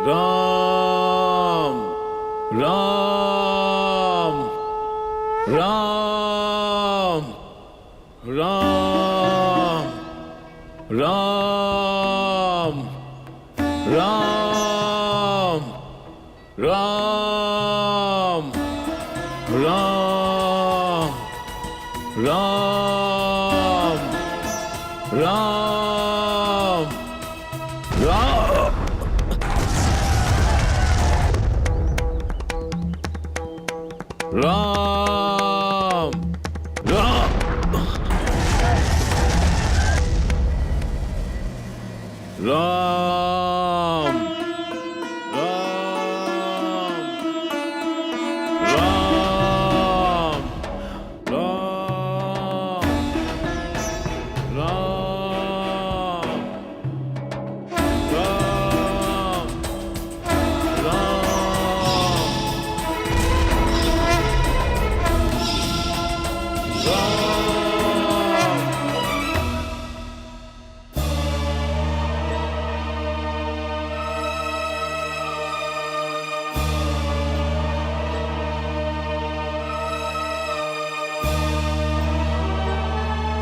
राम राम राम राम राम राम राम राम राम राम राम राम राम राम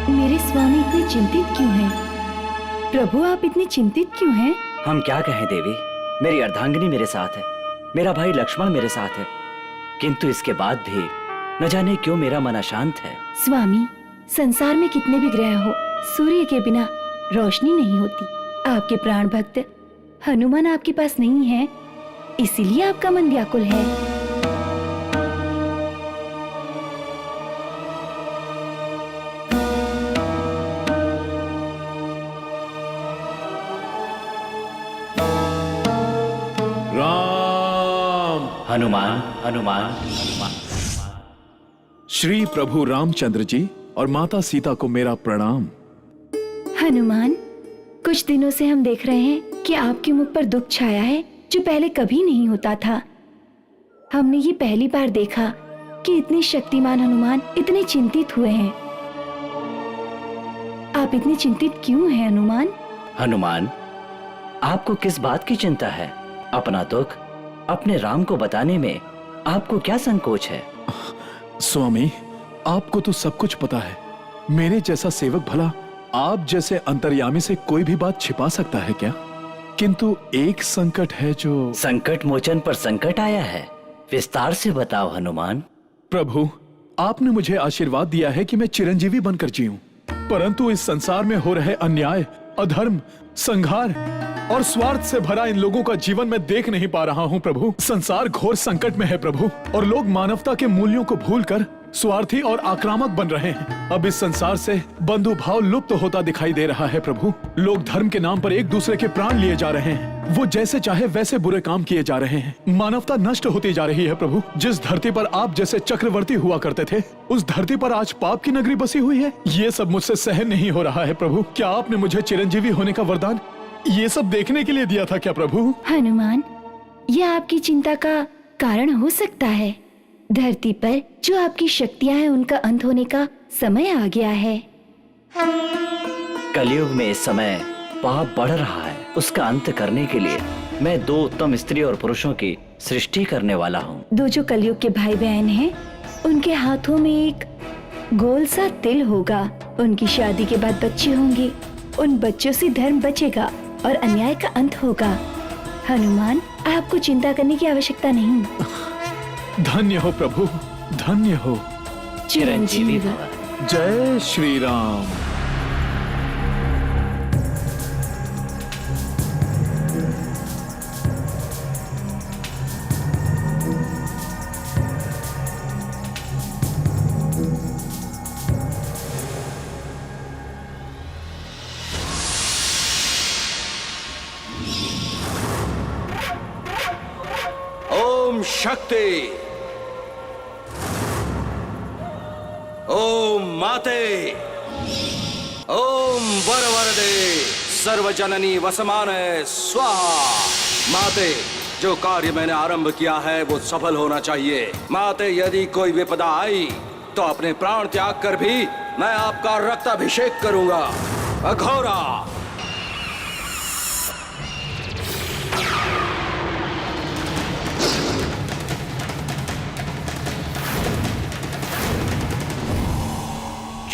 मेरे स्वामी इतने चिंतित क्यों हैं? प्रभु आप इतने चिंतित क्यों हैं? हम क्या कहें देवी, मेरी अर्धांगिनी मेरे साथ है, मेरा भाई लक्ष्मण मेरे साथ है, किंतु इसके बाद भी न जाने क्यों मेरा मन अशांत है। स्वामी, संसार में कितने भी ग्रह हो, सूर्य के बिना रोशनी नहीं होती। आपके प्राण भक्त हनुमान आपके पास नहीं है, इसीलिए आपका मन व्याकुल है। हनुमान हनुमान हनुमान। श्री प्रभु रामचंद्र जी और माता सीता को मेरा प्रणाम। हनुमान, कुछ दिनों से हम देख रहे हैं कि आपके मुख पर दुख छाया है, जो पहले कभी नहीं होता था। हमने ये पहली बार देखा कि इतने शक्तिमान हनुमान इतने चिंतित हुए हैं। आप इतने चिंतित क्यों हैं हनुमान? हनुमान, आपको किस बात की चिंता है? अपना दुख अपने राम को बताने में आपको क्या संकोच है? स्वामी, आपको तो सब कुछ पता है। मेरे जैसा सेवक भला आप जैसे अंतर्यामी से कोई भी बात छिपा सकता है क्या? किंतु एक संकट है जो... संकट मोचन पर संकट आया है, विस्तार से बताओ हनुमान। प्रभु, आपने मुझे आशीर्वाद दिया है कि मैं चिरंजीवी बनकर जीऊं, परंतु इस संसार में हो रहे अन्याय, अधर्म, संघार और स्वार्थ से भरा इन लोगों का जीवन मैं देख नहीं पा रहा हूं प्रभु। संसार घोर संकट में है प्रभु, और लोग मानवता के मूल्यों को भूलकर स्वार्थी और आक्रामक बन रहे हैं। अब इस संसार से बंधु भाव लुप्त होता दिखाई दे रहा है प्रभु। लोग धर्म के नाम पर एक दूसरे के प्राण लिए जा रहे हैं, वो जैसे चाहे वैसे बुरे काम किए जा रहे हैं। मानवता नष्ट होती जा रही है प्रभु। जिस धरती पर आप जैसे चक्रवर्ती हुआ करते थे, उस धरती पर आज पाप की नगरी बसी हुई है। ये सब मुझसे सहन नहीं हो रहा है प्रभु। क्या आपने मुझे चिरंजीवी होने का वरदान ये सब देखने के लिए दिया था क्या प्रभु? हनुमान, यह आपकी चिंता का कारण हो सकता है। धरती पर जो आपकी शक्तियां हैं, उनका अंत होने का समय आ गया है। कलयुग में इस समय पाप बढ़ रहा है, उसका अंत करने के लिए मैं 2 उत्तम स्त्री और पुरुषों की सृष्टि करने वाला हूँ। 2 जो कलयुग के भाई बहन हैं, उनके हाथों में एक गोल सा तिल होगा। उनकी शादी के बाद बच्चे होंगे, उन बच्चों से धर्म बचेगा और अन्याय का अंत होगा। हनुमान, आपको चिंता करने की आवश्यकता नहीं। धन्य हो प्रभु, धन्य हो। चिरंजीवी भव। जय श्री राम। ओम शक्ति, ओम माते, ओम वरवरदे, सर्वजननी वसमाने स्वाहा। माते, जो कार्य मैंने आरंभ किया है वो सफल होना चाहिए। माते, यदि कोई विपदा आई तो अपने प्राण त्याग कर भी मैं आपका रक्ताभिषेक करूंगा। अघोरा।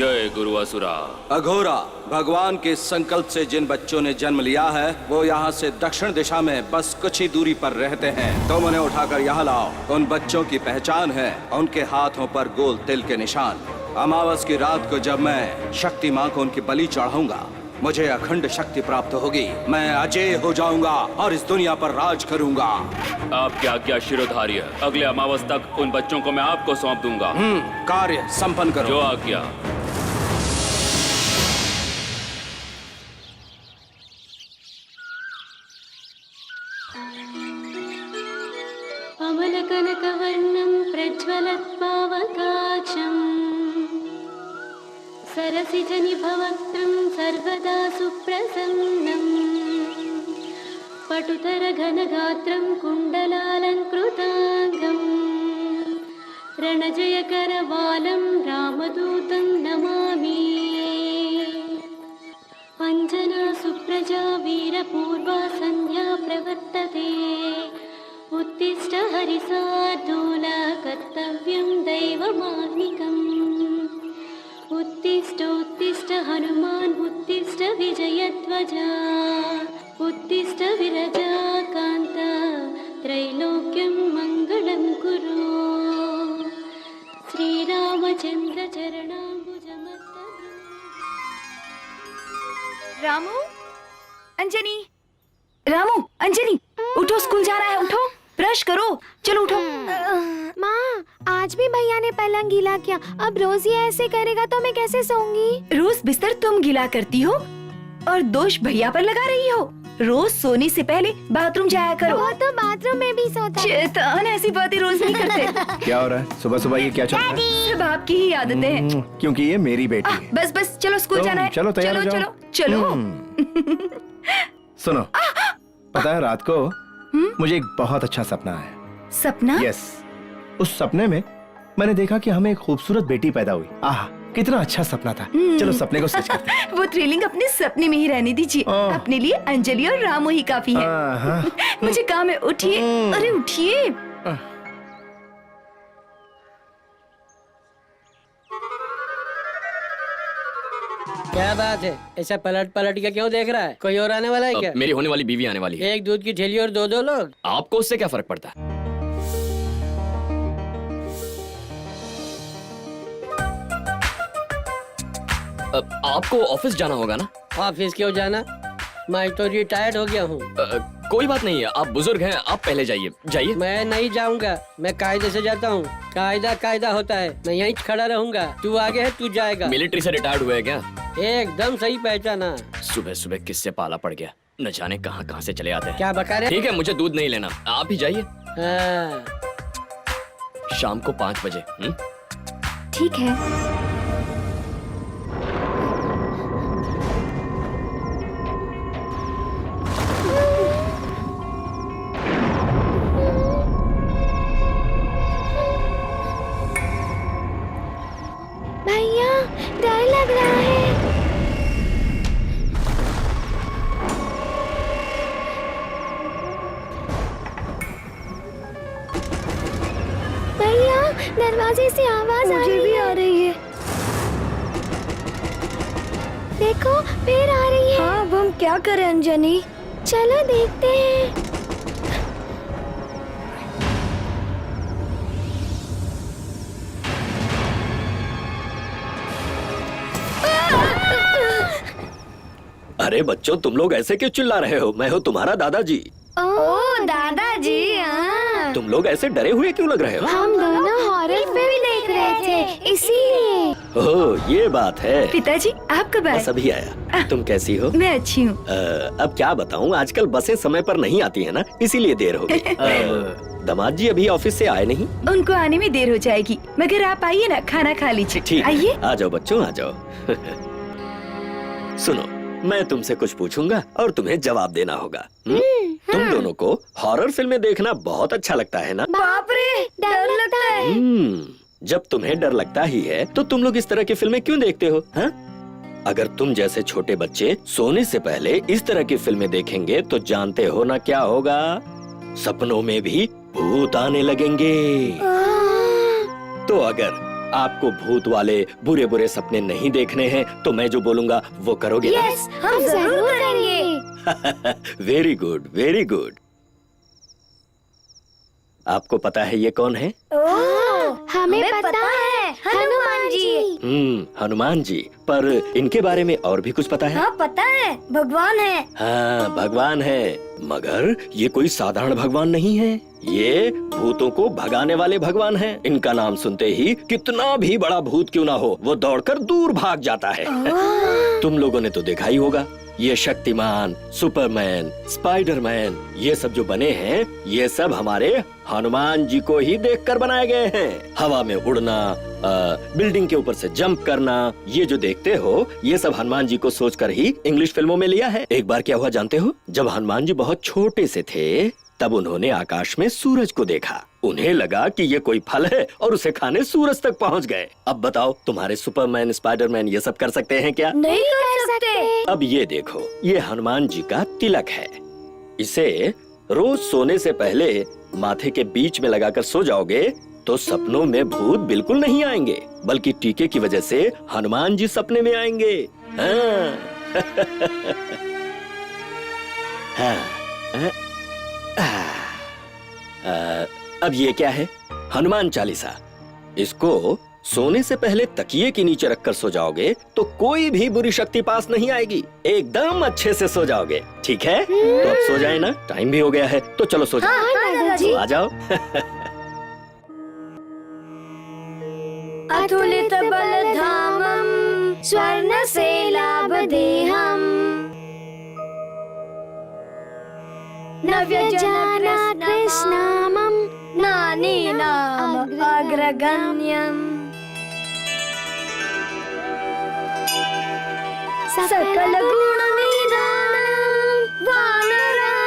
जय गुरु असुरा। अघोरा, भगवान के संकल्प से जिन बच्चों ने जन्म लिया है वो यहाँ से दक्षिण दिशा में बस कुछ ही दूरी पर रहते हैं। तुम उन्हें उठाकर यहाँ लाओ। उन बच्चों की पहचान है उनके हाथों पर गोल तिल के निशान। अमावस की रात को जब मैं शक्ति माँ को उनकी बलि चढ़ाऊंगा, मुझे अखंड शक्ति प्राप्त होगी। मैं अजय हो जाऊंगा और इस दुनिया पर राज करूंगा। आपकी आज्ञा शिरोधार्य। अगले अमावस तक उन बच्चों को मैं आपको सौंप दूंगा। कार्य संपन्न करो। जो आज्ञा। अमलकनकवर्णं प्रज्वलत्पावकाशम् सरसिजनिभवक्त्रं सर्वदा सुप्रसन्नम् पटुतरघनगात्रं कुण्डलालङ्कृताङ्गम् रणजयकरवालं रामदूतं नमामि। अञ्जना सुप्रजा वीरपूर्वा सन्ध्या प्रवर्तते। उत्तिष्ठ हरिशार्दूल कर्तव्यं दैवमान्निकम्। उत्तिष्ठ उत्तिष्ठ हनुमान् उत्तिष्ठ विजयध्वजा। उत्तिष्ठ विरजाकान्त त्रैलोक्यं मङ्गलं कुरु। श्रीरामचन्द्र चरणाम्बुजमस्तकम्। रामू, अंजनी, रामू, अंजनी, उठो, स्कूल जाना है, उठो, ब्रश करो, चलो उठो। माँ, आज भी भैया ने पलंग गीला किया। अब रोज ये ऐसे करेगा तो मैं कैसे सोऊंगी? रोज बिस्तर तुम गीला करती हो और दोष भैया पर लगा रही हो। रोज सोने से पहले बाथरूम जाया करो। वो तो बाथरूम में भी सोता है। चेतन, ऐसी बातें रोज नहीं करते। क्या हो रहा है सुबह सुबह? ये क्या चल रहा है? सब आपकी ही आदतें हैं। क्योंकि ये मेरी बेटी है। बस बस, चलो स्कूल जाना है। चलो तैयार हो चलो जाओ। चलो चलो। सुनो, पता है रात को मुझे एक बहुत अच्छा सपना है। सपना? यस, उस सपने में मैंने देखा कि हमें एक खूबसूरत बेटी पैदा हुई। आह, कितना अच्छा सपना था। चलो सपने को सच करते हैं। वो थ्रिलिंग अपने सपने में ही रहने दीजिए। अपने लिए अंजलि और रामू ही काफी है। मुझे काम है, उठिए। अरे उठिए। क्या बात है, ऐसा पलट पलट के क्यों देख रहा है? कोई और आने वाला है क्या? मेरी होने वाली बीवी आने वाली है। एक दूध की थैली और दो लोग। आपको उससे क्या फर्क पड़ता है? आपको ऑफिस जाना होगा ना? ऑफिस क्यों जाना? मैं तो रिटायर्ड हो गया हूँ। कोई बात नहीं है, आप बुजुर्ग हैं, आप पहले जाइए। जाइए। मैं नहीं जाऊँगा, मैं कायदे से जाता हूँ। कायदा कायदा होता है, मैं यहीं खड़ा रहूँगा। तू आगे है, तू जाएगा। मिलिट्री से रिटायर्ड हुए क्या? एकदम सही पहचाना। सुबह सुबह किससे पाला पड़ गया, न जाने कहाँ कहाँ से चले आते हैं। क्या बका रहे? ठीक है, मुझे दूध नहीं लेना, आप ही जाइए। हाँ। शाम को 5 बजे। ठीक है। भैया, डर लग रहा है। भैया, दरवाजे से आवाज आ रही है। देखो, फिर आ रही है। हाँ, अब हम क्या करें अंजनी? चलो देखते हैं। अरे बच्चों, तुम लोग ऐसे क्यों चिल्ला रहे हो? मैं हूँ तुम्हारा दादाजी। ओ दादाजी, हाँ। तुम लोग ऐसे डरे हुए क्यों लग रहे हो? हम दोनों हॉरर फिल्म देख रहे थे, इसीलिए। ओह, ये बात है। पिताजी, आप कब आए? बस अभी आया। तुम कैसी हो? मैं अच्छी हूँ। अब क्या बताऊँ, आजकल बसें समय पर नहीं आती है ना, इसीलिए देर हो गई। दामाद जी अभी ऑफिस से आए नहीं? उनको आने में देर हो जाएगी, मगर आप आइए ना, खाना खा लीजिए। ठीक, आइए। आ जाओ बच्चों, आ जाओ। सुनो, मैं तुमसे कुछ पूछूंगा और तुम्हें जवाब देना होगा। तुम दोनों को हॉरर फिल्में देखना बहुत अच्छा लगता है ना? बाप रे, डर लगता है। जब तुम्हें डर लगता ही है तो तुम लोग इस तरह की फिल्में क्यों देखते हो? हाँ? अगर तुम जैसे छोटे बच्चे सोने से पहले इस तरह की फिल्में देखेंगे तो जानते हो ना क्या होगा? सपनों में भी भूत आने लगेंगे। तो अगर आपको भूत वाले बुरे बुरे सपने नहीं देखने हैं तो मैं जो बोलूंगा वो करोगे ना? यस, हम जरूर करेंगे। Very good, very good. आपको पता है ये कौन है? हमें पता है, हनुमान जी। हनुमान जी। पर इनके बारे में और भी कुछ पता है? हाँ पता है, भगवान है। हाँ, भगवान है, मगर ये कोई साधारण भगवान नहीं है। ये भूतों को भगाने वाले भगवान हैं। इनका नाम सुनते ही कितना भी बड़ा भूत क्यों ना हो, वो दौड़कर दूर भाग जाता है। तुम लोगों ने तो देखा ही होगा, ये शक्तिमान, सुपरमैन, स्पाइडरमैन, ये सब जो बने हैं, ये सब हमारे हनुमान जी को ही देखकर बनाए गए हैं। हवा में उड़ना, बिल्डिंग के ऊपर से जंप करना, ये जो देखते हो, ये सब हनुमान जी को सोचकर ही इंग्लिश फिल्मों में लिया है। एक बार क्या हुआ जानते हो? जब हनुमान जी बहुत छोटे से थे, तब उन्होंने आकाश में सूरज को देखा। उन्हें लगा कि ये कोई फल है और उसे खाने सूरज तक पहुंच गए। अब बताओ, तुम्हारे सुपरमैन, स्पाइडरमैन ये सब कर सकते हैं क्या? नहीं कर सकते। अब ये देखो, ये हनुमान जी का तिलक है। इसे रोज सोने से पहले माथे के बीच में लगाकर सो जाओगे तो सपनों में भूत बिल्कुल नहीं आएंगे, बल्कि टीके की वजह से हनुमान जी सपने में आएंगे। हाँ। हाँ। अब ये क्या है? हनुमान चालीसा। इसको सोने से पहले तकिए के नीचे रखकर सो जाओगे तो कोई भी बुरी शक्ति पास नहीं आएगी। एकदम अच्छे से सो जाओगे। ठीक है? तो अब सो जाए ना, टाइम भी हो गया है, तो चलो सो जाओ। हाँ, दादाजी। तो आ जाओ। अतुलित बलधामं स्वर्णशैलाभदेहं नव्यजानात् कृष्णामं नानेनाम अग्रगण्यम् सकलगुणनिधानं वानराणामधीशम्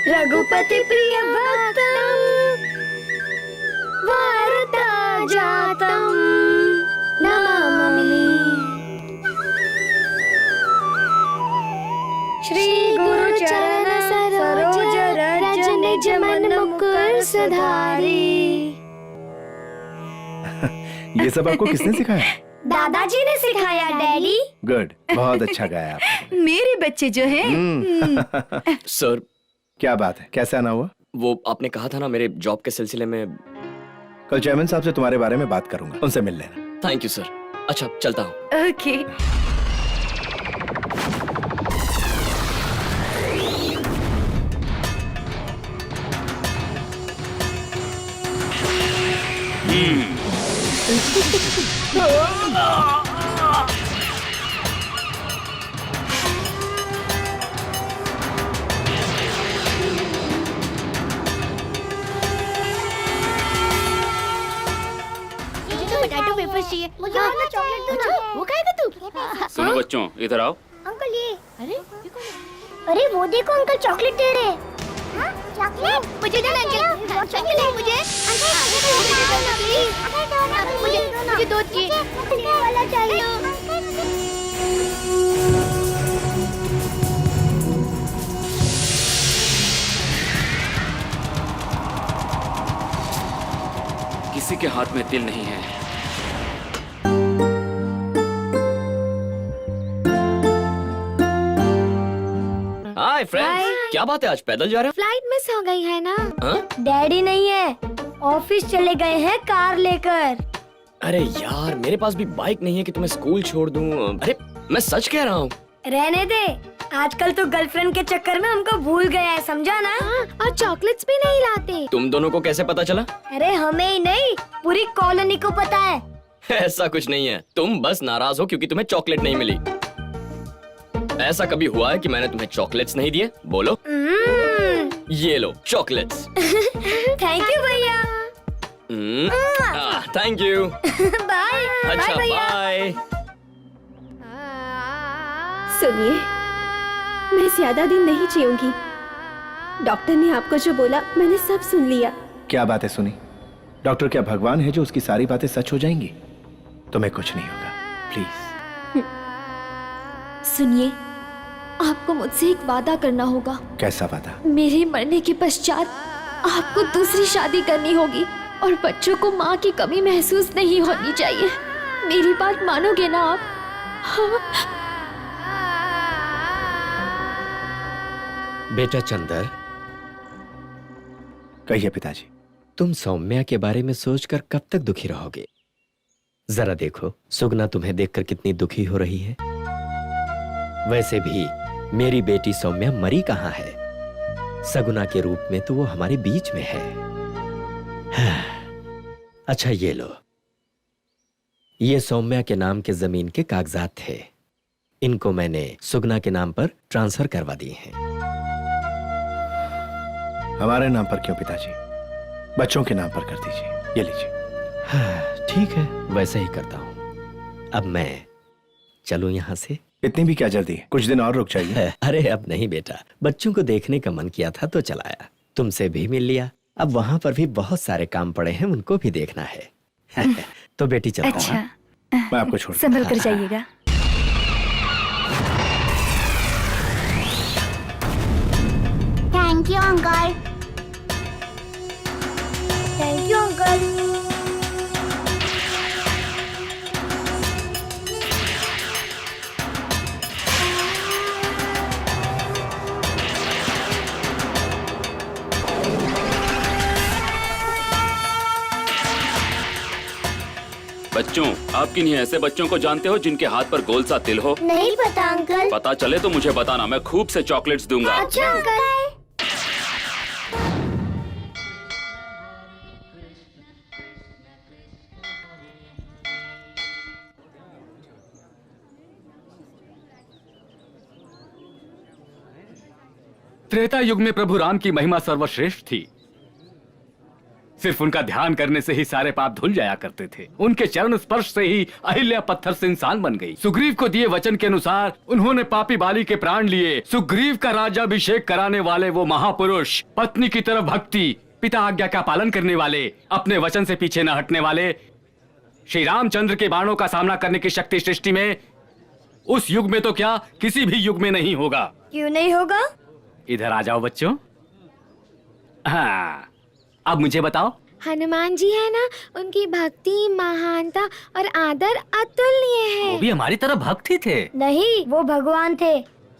रघुपति प्रिय भक्तं वारता जातं नमामि। श्री गुरु चरण सरोज रज निज मन मुकुर सुधारी। ये सब आपको किसने सिखाया? दादाजी ने सिखाया डैडी। गुड, बहुत अच्छा गाया आपने। मेरे बच्चे जो हैं सर, क्या बात है, कैसे आना हुआ? वो आपने कहा था ना, मेरे जॉब के सिलसिले में। कल चेयरमैन साहब से तुम्हारे बारे में बात करूंगा, उनसे मिल लेना। Thank you sir. अच्छा, चलता हूँ। ओके। पोटैटो वेफर्स चाहिए। मुझे वाला चॉकलेट दो ना। वो खाएगा तू? सुनो बच्चों, इधर आओ। अंकल ये। अरे वो देखो अंकल चॉकलेट दे रहे हैं। हाँ, चॉकलेट? मुझे दो ना अंकल। चॉकलेट है मुझे। मुझे दो चाहिए। वाला चाहिए। किसी के हाथ में तिल नहीं है। हाय फ्रेंड्स, क्या बात है, आज पैदल जा रहे फ्लाइट मिस हो गई है ना? हो? हाँ? डैडी नहीं है, ऑफिस चले गए हैं कार लेकर। अरे यार, मेरे पास भी बाइक नहीं है कि तुम्हें स्कूल छोड़ दूं। अरे मैं सच कह रहा हूँ। रहने दे, आजकल तो गर्लफ्रेंड के चक्कर में हमको भूल गया है, समझा ना? और चॉकलेट्स भी नहीं लाते। तुम दोनों को कैसे पता चला? अरे हमें ही नहीं, पूरी कॉलोनी को पता है। ऐसा कुछ नहीं है, तुम बस नाराज हो क्योंकि तुम्हें चॉकलेट नहीं मिली। ऐसा कभी हुआ है कि मैंने तुम्हें चॉकलेट्स नहीं दिए? बोलो। ये लो चॉकलेट्स। थैंक यू भैया। Thank you. बाय। अच्छा, बाय। सुनिए, मैं ज्यादा दिन नहीं जीऊंगी। डॉक्टर ने आपको जो बोला मैंने सब सुन लिया। क्या बात है सुनी? डॉक्टर क्या भगवान है जो उसकी सारी बातें सच हो जाएंगी? तुम्हें कुछ नहीं होगा, प्लीज। सुनिए, आपको मुझसे एक वादा करना होगा। कैसा वादा? मेरे मरने के पश्चात आपको दूसरी शादी करनी होगी और बच्चों को माँ की कमी महसूस नहीं होनी चाहिए। मेरी बात मानोगे ना आप? हाँ। बेटा चंदर, कहिए पिताजी। तुम सौम्या के बारे में सोचकर कब तक दुखी रहोगे? जरा देखो सुगना तुम्हें देखकर कितनी दुखी हो रही है। वैसे भी मेरी बेटी सौम्या मरी कहाँ है? सगुना के रूप में तो वो हमारे बीच में है। अच्छा ये लो, ये सौम्या के नाम के जमीन के कागजात थे। इनको मैंने सुगना के नाम पर ट्रांसफर करवा दिए हैं। हमारे नाम पर क्यों पिताजी? बच्चों के नाम पर कर दीजिए। ये लीजिए। ठीक है, वैसे ही करता हूं। अब मैं चलूं यहाँ से? इतनी भी क्या जल्दी है? कुछ दिन और रुक जाइए। अरे अब नहीं बेटा, बच्चों को देखने का मन किया था तो चलाया। तुमसे भी मिल लिया। अब वहां पर भी बहुत सारे काम पड़े हैं, उनको भी देखना है। तो बेटी चलता हूं। अच्छा, मैं आपको छोड़ संभल कर जाइएगा। Thank you uncle. Thank you uncle. बच्चों, आप किन्हीं ऐसे बच्चों को जानते हो जिनके हाथ पर गोल सा तिल हो? नहीं पता अंकल। पता चले तो मुझे बताना, मैं खूब से चॉकलेट्स दूंगा। अच्छा अंकल। त्रेता युग में प्रभु राम की महिमा सर्वश्रेष्ठ थी। सिर्फ उनका ध्यान करने से ही सारे पाप धुल जाया करते थे। उनके चरण स्पर्श से ही अहिल्या पत्थर से इंसान बन गई। सुग्रीव को दिए वचन के अनुसार उन्होंने पापी बाली के प्राण लिए। सुग्रीव का राज्याभिषेक कराने वाले वो महापुरुष, पत्नी की तरफ भक्ति, पिता आज्ञा का पालन करने वाले, अपने वचन से पीछे न हटने वाले श्री रामचंद्र के बाणों का सामना करने की शक्ति सृष्टि में उस युग में तो क्या किसी भी युग में नहीं होगा। क्यों नहीं होगा? इधर आ जाओ बच्चों। हाँ, अब मुझे बताओ। हनुमान जी है ना, उनकी भक्ति, महानता और आदर अतुलनीय है। वो भी हमारी तरह भक्त ही थे। नहीं, वो भगवान थे।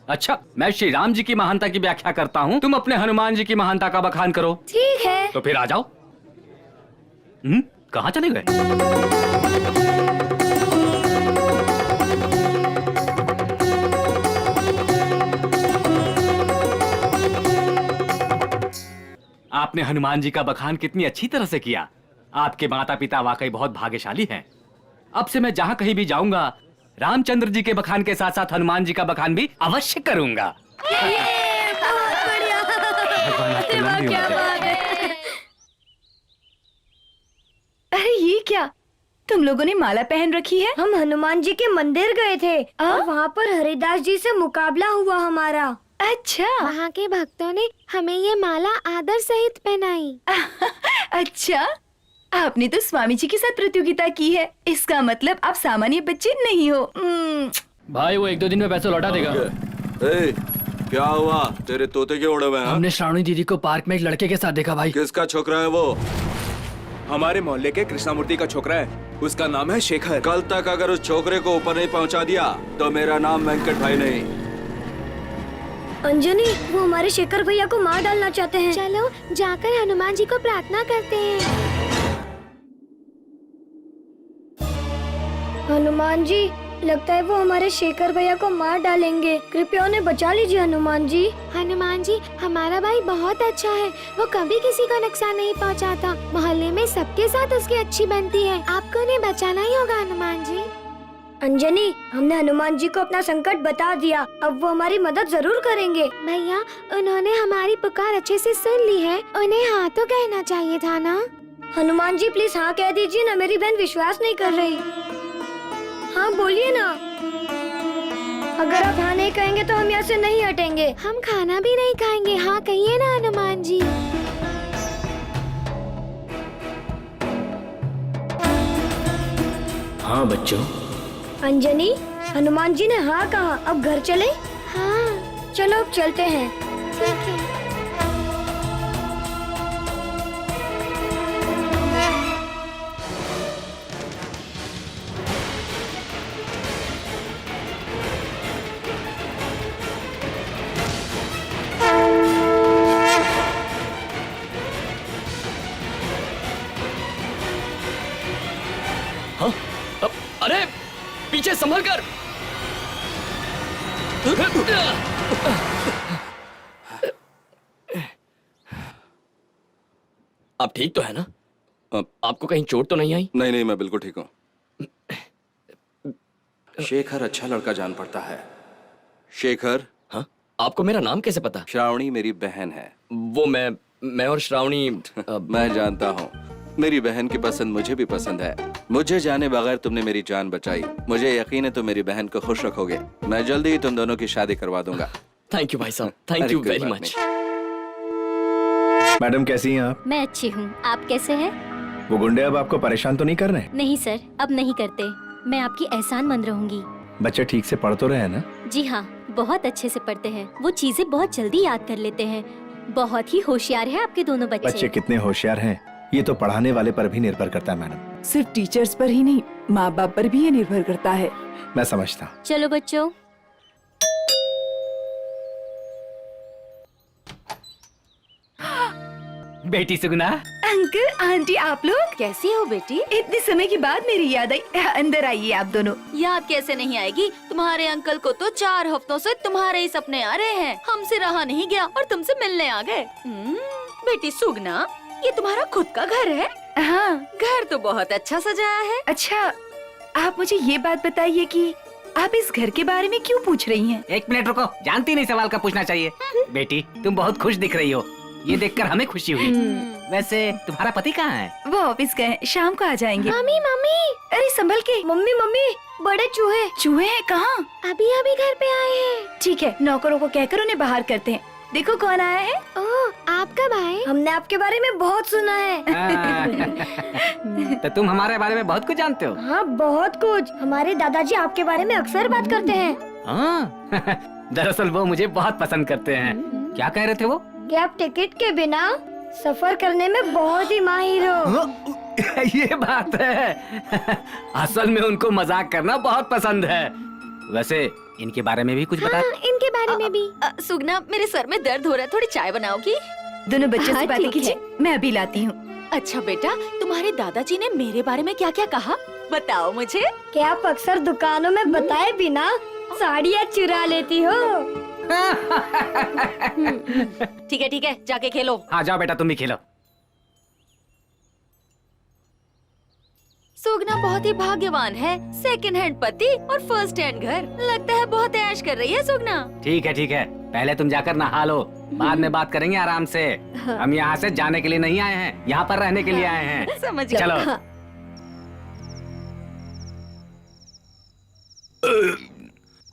अच्छा, मैं श्री राम जी की महानता की व्याख्या करता हूँ, तुम अपने हनुमान जी की महानता का बखान करो। ठीक है। तो फिर आ जाओ। कहाँ चले गए? आपने हनुमान जी का बखान कितनी अच्छी तरह से किया। आपके माता पिता वाकई बहुत भाग्यशाली हैं। अब से मैं जहाँ कहीं भी जाऊंगा रामचंद्र जी के बखान के साथ साथ हनुमान जी का बखान भी अवश्य करूंगा। बहुत बढ़िया। भगवान आपको लंबी उम्र दे। अरे ये क्या, तुम लोगों ने माला पहन रखी है? हम हनुमान जी के मंदिर गए थे और वहाँ पर हरिदास जी से मुकाबला हुआ हमारा। अच्छा, वहाँ के भक्तों ने हमें ये माला आदर सहित पहनाई। अच्छा, आपने तो स्वामी जी के साथ प्रतियोगिता की है। इसका मतलब आप सामान्य बच्चे नहीं हो। भाई वो 1-2 दिन में पैसा लौटा देगा। ए, क्या हुआ? तेरे तोते क्यों उड़े हुए हैं? हमने श्रावणी दीदी को पार्क में एक लड़के के साथ देखा भाई। किसका छोकरा है वो? हमारे मोहल्ले के कृष्णामूर्ति का छोकरा है, उसका नाम है शेखर। कल तक अगर उस छोकरे को ऊपर नहीं पहुंचा दिया तो मेरा नाम वेंकट भाई नहीं। अंजनी, वो हमारे शेखर भैया को मार डालना चाहते हैं। चलो जाकर हनुमान जी को प्रार्थना करते हैं। हनुमान जी, लगता है वो हमारे शेखर भैया को मार डालेंगे। कृपया उन्हें बचा लीजिए हनुमान जी। हनुमान जी, हमारा भाई बहुत अच्छा है, वो कभी किसी को नुकसान नहीं पहुंचाता। मोहल्ले में सबके साथ उसकी अच्छी बनती है। आपको उन्हें बचाना ही होगा हनुमान जी। अंजनी, हमने हनुमान जी को अपना संकट बता दिया, अब वो हमारी मदद जरूर करेंगे। भैया, उन्होंने हमारी पुकार अच्छे से सुन ली है, उन्हें हाँ तो कहना चाहिए था ना। हनुमान जी प्लीज हाँ कह दीजिए ना, मेरी बहन विश्वास नहीं कर रही। हाँ बोलिए ना। अगर आप हाँ नहीं कहेंगे तो हम यहाँ से नहीं हटेंगे। हम खाना भी नहीं खाएंगे, हाँ कहिए ना हनुमान जी। हाँ बच्चों। अंजनी, हनुमान जी ने हाँ कहा, अब घर चले? हाँ चलो अब चलते हैं। ठीक है। पीछे संभल कर। आप ठीक तो है ना? आपको कहीं चोट तो नहीं आई? नहीं नहीं, मैं बिल्कुल ठीक हूँ। शेखर अच्छा लड़का जान पड़ता है। शेखर। हाँ, आपको मेरा नाम कैसे पता? श्रावणी मेरी बहन है। वो मैं और श्रावणी मैं जानता हूँ। मेरी बहन की पसंद मुझे भी पसंद है। मुझे जाने बगैर तुमने मेरी जान बचाई। मुझे यकीन है तुम मेरी बहन को खुश रखोगे। मैं जल्दी ही तुम दोनों की शादी करवा दूंगा। थैंक यू भाई साहब, thank you very much. Madam कैसी हैं आप? मैं अच्छी हूँ, आप कैसे हैं? वो गुंडे अब आपको परेशान तो नहीं कर रहे? नहीं सर, अब नहीं करते। मैं आपकी एहसानमंद रहूंगी। बच्चे ठीक से पढ़ तो रहे हैं ना? जी हाँ, बहुत अच्छे से पढ़ते हैं। वो चीजें बहुत जल्दी याद कर लेते हैं। बहुत ही होशियार है आपके दोनों बच्चे। बच्चे कितने होशियार हैं ये तो पढ़ाने वाले पर भी निर्भर करता है मैडम। सिर्फ टीचर्स पर ही नहीं, माँ बाप पर भी ये निर्भर करता है। मैं समझता हूँ। चलो बच्चों। बेटी सुगना। अंकल आंटी, आप लोग कैसी हो बेटी? इतने समय के बाद मेरी याद आई। अंदर आइए आप दोनों। याद कैसे नहीं आएगी? तुम्हारे अंकल को तो 4 हफ्तों से तुम्हारे ही सपने आ रहे हैं। हमसे रहा नहीं गया और तुमसे मिलने आ गए। बेटी सुगना, ये तुम्हारा खुद का घर है? हाँ। घर तो बहुत अच्छा सजाया है। अच्छा, आप मुझे ये बात बताइए कि आप इस घर के बारे में क्यों पूछ रही हैं? 1 मिनट रुको, जानती नहीं सवाल का पूछना चाहिए। बेटी तुम बहुत खुश दिख रही हो, ये देखकर हमें खुशी हुई। वैसे तुम्हारा पति कहाँ है? वो ऑफिस गए, शाम को आ जाएंगे। मम्मी मम्मी, अरे संभल के। मम्मी मम्मी, बड़े चूहे। चूहे हैं कहाँ? अभी अभी घर पे आए हैं। ठीक है, नौकरों को कहकर उन्हें बाहर करते हैं। देखो कौन आया है। ओह, आप कब आए? हमने आपके बारे में बहुत सुना है। तो तुम हमारे बारे में बहुत कुछ जानते हो? हाँ, बहुत कुछ। हमारे दादाजी आपके बारे में अक्सर बात करते हैं। हाँ। दरअसल वो मुझे बहुत पसंद करते हैं। क्या कह रहे थे वो? कि आप टिकट के बिना सफर करने में बहुत ही माहिर हो। ये बात है। असल में उनको मजाक करना बहुत पसंद है। वैसे इनके बारे में भी कुछ बता। इनके बारे में भी। सुगना, मेरे सर में दर्द हो रहा है, थोड़ी चाय बनाओगी? दोनों बच्चों से हाँ, बातें ठीक कीजिए, मैं अभी लाती हूँ। अच्छा बेटा, तुम्हारे दादाजी ने मेरे बारे में क्या क्या कहा, बताओ मुझे। कि आप अक्सर दुकानों में बताए बिना साड़ियाँ चुरा लेती हो। ठीक है, जाके खेलो। हाँ जाओ बेटा, तुम भी खेलो। सुगना बहुत ही भाग्यवान है। 2nd हैंड पति और 1st हैंड घर। लगता है बहुत ऐश कर रही है सुगना। ठीक है, पहले तुम जाकर नहा लो, बाद में बात करेंगे आराम से। हम यहाँ से जाने के लिए नहीं आए हैं, यहाँ पर रहने के लिए आए हैं। समझ गया। चलो।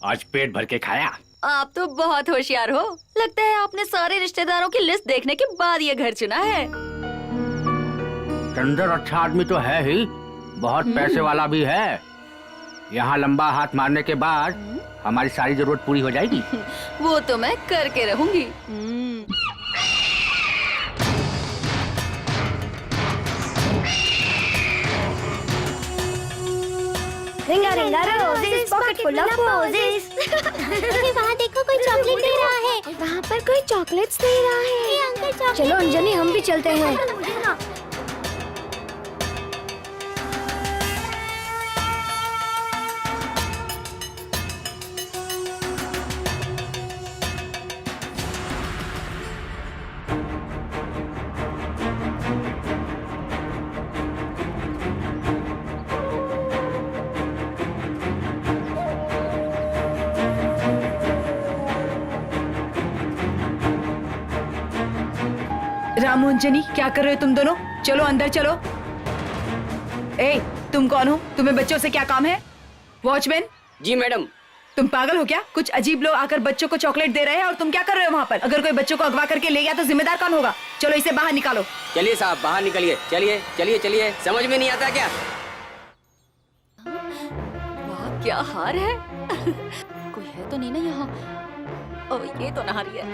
आज पेट भर के खाया। आप तो बहुत होशियार हो। लगता है आपने सारे रिश्तेदारों की लिस्ट देखने के बाद ये घर चुना है। चंदर अच्छा आदमी तो है ही, बहुत पैसे वाला भी है। यहाँ लंबा हाथ मारने के बाद हमारी सारी जरूरत पूरी हो जाएगी। वो तो मैं करके रहूंगी। रिंगा रिंगा roses, pocket full of roses. वहाँ देखो, कोई चॉकलेट दे रहा है। वहाँ पर कोई चॉकलेट्स दे रहा है। Uncle chocolate. चलो अंजनी, हम भी चलते हैं। रामू, अंजनी, क्या कर रहे हो तुम दोनों? चलो अंदर चलो। ए, तुम कौन हो? तुम्हें बच्चों से क्या काम है? वॉचमैन। जी मैडम। तुम पागल हो क्या? कुछ अजीब लोग आकर बच्चों को चॉकलेट दे रहे हैं और तुम क्या कर रहे हो वहाँ पर? अगर कोई बच्चों को अगवा करके ले गया तो जिम्मेदार कौन होगा? चलो इसे बाहर निकालो। चलिए साहब, बाहर निकलिए। चलिए, समझ में नहीं आता क्या? वाह, क्या हार है। कोई है तो नहीं ना यहाँ? ओह, ये तो नहा रही है।